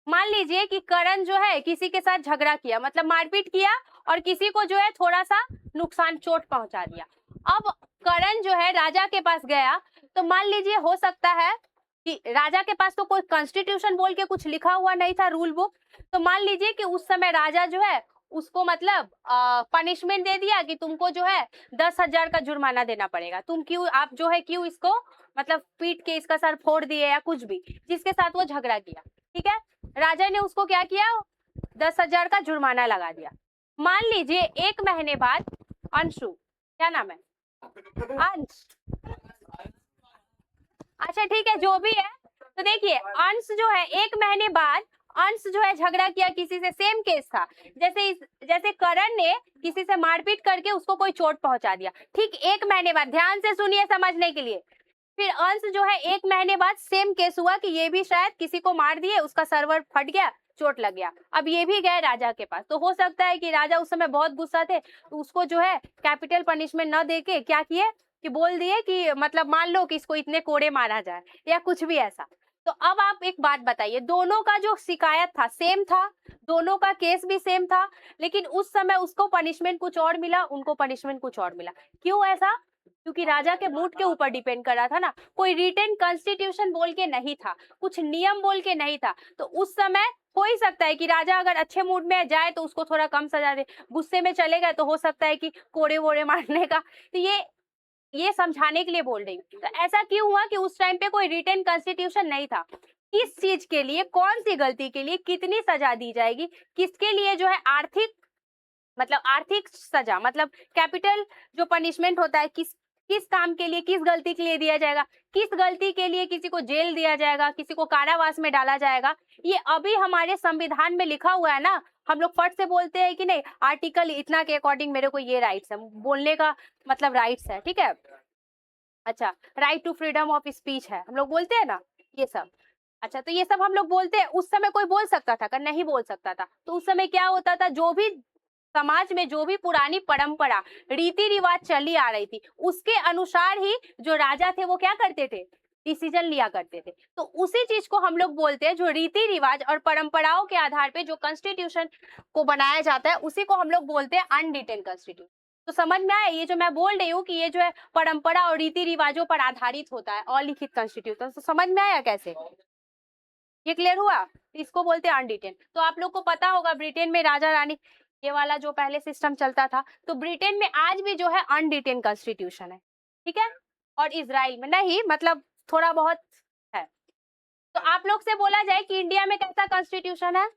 A: मान लीजिए कि करण जो है किसी के साथ झगड़ा किया, मतलब मारपीट किया, और किसी को जो है थोड़ा सा नुकसान, चोट पहुंचा दिया। अब करण जो है राजा के पास गया, तो मान लीजिए हो सकता है कि राजा के पास तो कोई कॉन्स्टिट्यूशन बोल के कुछ लिखा हुआ नहीं था, रूल बुक। तो मान लीजिए कि उस समय राजा जो है उसको मतलब पनिशमेंट दे दिया कि तुमको जो है 10,000 का जुर्माना देना पड़ेगा, तुम क्यों, आप जो है क्यों इसको मतलब पीट के इसका सर फोड़ दिए, या कुछ भी, जिसके साथ वो झगड़ा किया, ठीक है। राजा ने उसको क्या किया? 10,000 का जुर्माना लगा दिया। मान लीजिए 1 महीने बाद अंशु, क्या नाम है? अंश, अच्छा ठीक है, जो भी है। तो देखिए अंश जो है 1 महीने बाद अंश जो है झगड़ा किया किसी से, सेम केस था, जैसे करण ने किसी से मारपीट करके उसको कोई चोट पहुंचा दिया, ठीक 1 महीने बाद, ध्यान से सुनिए समझने के लिए। फिर अंश जो है 1 महीने बाद सेम केस हुआ कि ये भी शायद किसी को मार दिए, उसका सर्वर फट गया, चोट लग गया। अब ये भी गए राजा के पास, तो हो सकता है कि राजा उस समय बहुत गुस्सा थे, तो उसको जो है कैपिटल पनिशमेंट न देके क्या किए कि बोल दिए कि मतलब मान लो कि इसको इतने कोड़े मारा जाए, या कुछ भी ऐसा। तो अब आप एक बात बताइए, दोनों का जो शिकायत था सेम था, दोनों का केस भी सेम था, लेकिन उस समय उसको पनिशमेंट कुछ और मिला, उनको पनिशमेंट कुछ और मिला। क्यों ऐसा? क्योंकि राजा के मूड के ऊपर डिपेंड कर रहा था ना, कोई रिटन कॉन्स्टिट्यूशन बोल के नहीं था, कुछ नियम बोल के नहीं था। तो उस समय हो ही सकता है कि राजा अगर अच्छे मूड में जाए तो उसको थोड़ा कम सजा दे, गुस्से में चले गए तो हो सकता है कि कोड़े वोड़े मारने का। तो ये समझाने के लिए बोल रही हूँ। तो ऐसा क्यों हुआ कि उस टाइम पे कोई रिटन कॉन्स्टिट्यूशन नहीं था। किस चीज के लिए, कौन सी गलती के लिए कितनी सजा दी जाएगी, किसके लिए जो है आर्थिक सजा, मतलब कैपिटल जो पनिशमेंट होता है, किस काम के लिए, किस गलती के लिए दिया जाएगा, किस गलती के लिए किसी को जेल दिया जाएगा, किसी को कारावास में डाला जाएगा, ये अभी हमारे संविधान में लिखा हुआ है ना। हम लोग फट से बोलते हैं कि नहीं, आर्टिकल इतना के अकॉर्डिंग मेरे को ये राइट्स है, बोलने का मतलब राइट्स है, ठीक है। अच्छा, right to freedom of speech है, हम लोग बोलते हैं ना ये सब। अच्छा, तो ये सब हम लोग बोलते हैं। उस समय कोई बोल सकता था, नहीं बोल सकता था। तो उस समय क्या होता था, जो भी समाज में जो भी पुरानी परंपरा रीति रिवाज चली आ रही थी, उसके अनुसार ही जो राजा थे वो क्या करते थे, डिसीजन लिया करते थे। तो उसी चीज को हम लोग बोलते हैं, जो रीति रिवाज और परंपराओं के आधार पे जो कॉन्स्टिट्यूशन को बनाया जाता है, उसी को हम लोग बोलते हैं अनरिटन कॉन्स्टिट्यूशन। तो समझ में आया, ये जो मैं बोल रही हूँ कि ये जो है परंपरा और रीति रिवाजों पर आधारित होता है अलिखित कॉन्स्टिट्यूशन, तो समझ में आया कैसे, ये क्लियर हुआ। इसको बोलते हैं अनरिटन। तो आप लोग को पता होगा ब्रिटेन में राजा रानी, ये वाला जो पहले सिस्टम चलता था, तो ब्रिटेन में आज भी जो है अनरिटन कॉन्स्टिट्यूशन है, ठीक है। और इजराइल में नहीं, मतलब थोड़ा बहुत है। तो आप लोग से बोला जाए कि इंडिया में कैसा कॉन्स्टिट्यूशन है,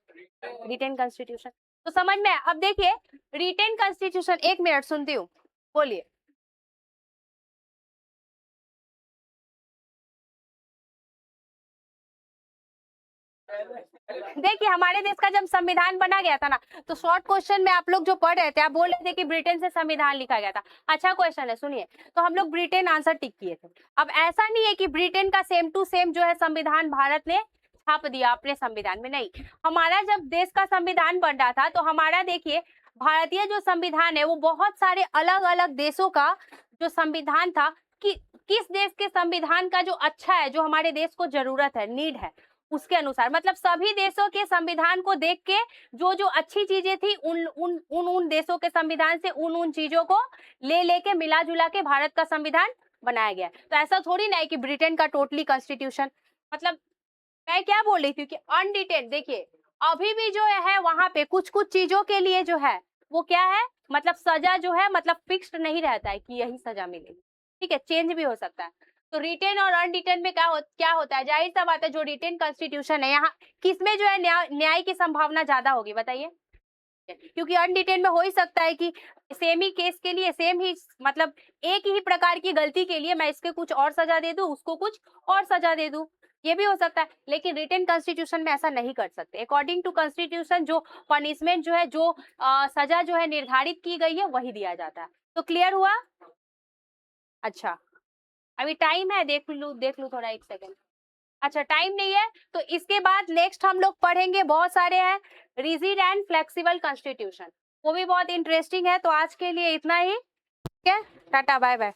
A: रिटन कॉन्स्टिट्यूशन। तो समझ में, अब देखिए रिटन कॉन्स्टिट्यूशन, एक मिनट सुनती हूँ, बोलिए। देखिए हमारे देश का जब संविधान बना गया था ना, तो शॉर्ट क्वेश्चन में आप लोग जो पढ़ रहे थे, आप बोल रहे थे कि ब्रिटेन से संविधान लिखा गया था। अच्छा क्वेश्चन है, सुनिए। तो हम लोग ब्रिटेन आंसर टिक किए थे। अब ऐसा नहीं है कि ब्रिटेन का सेम टू सेम जो है संविधान भारत ने छाप दिया अपने संविधान में, नहीं। हमारा जब देश का संविधान बन रहा था, तो हमारा देखिए भारतीय जो संविधान है वो बहुत सारे अलग अलग देशों का जो संविधान था, कि किस देश के संविधान का जो अच्छा है, जो हमारे देश को जरूरत है, नीड है, उसके अनुसार, मतलब सभी देशों के संविधान को देख के जो जो अच्छी चीजें थी, उन देशों के संविधान से उन चीजों को लेके मिला जुला के भारत का संविधान बनाया गया। तो ऐसा थोड़ी ना है कि ब्रिटेन का टोटली कॉन्स्टिट्यूशन, मतलब मैं क्या बोल रही थी कि अनडिटेन, देखिए अभी भी जो है वहां पे कुछ कुछ चीजों के लिए जो है वो क्या है, मतलब सजा जो है, मतलब फिक्स्ड नहीं रहता है कि यही सजा मिलेगी, ठीक है, चेंज भी हो सकता है। तो रिटेन और अनरिटेन में क्या होता है, जाहिर सा बात है, जो रिटेन कॉन्स्टिट्यूशन है, यहाँ किसमें जो है न्याय की संभावना ज्यादा होगी, बताइए। क्योंकि अनरिटेन में हो ही सकता है कि सेम ही केस के लिए, सेम ही मतलब एक ही प्रकार की गलती के लिए मैं इसके कुछ और सजा दे दूं, उसको कुछ और सजा दे दूं, ये भी हो सकता है। लेकिन रिटन कॉन्स्टिट्यूशन में ऐसा नहीं कर सकते। अकॉर्डिंग टू कॉन्स्टिट्यूशन जो पनिशमेंट जो है, जो सजा जो है निर्धारित की गई है, वही दिया जाता है। तो क्लियर हुआ। अच्छा, अभी टाइम है, देख लू थोड़ा, एक सेकेंड। अच्छा, टाइम नहीं है, तो इसके बाद नेक्स्ट हम लोग पढ़ेंगे, बहुत सारे हैं, रिजिड एंड फ्लेक्सिबल कॉन्स्टिट्यूशन, वो भी बहुत इंटरेस्टिंग है। तो आज के लिए इतना ही, ठीक है, टाटा बाय बाय।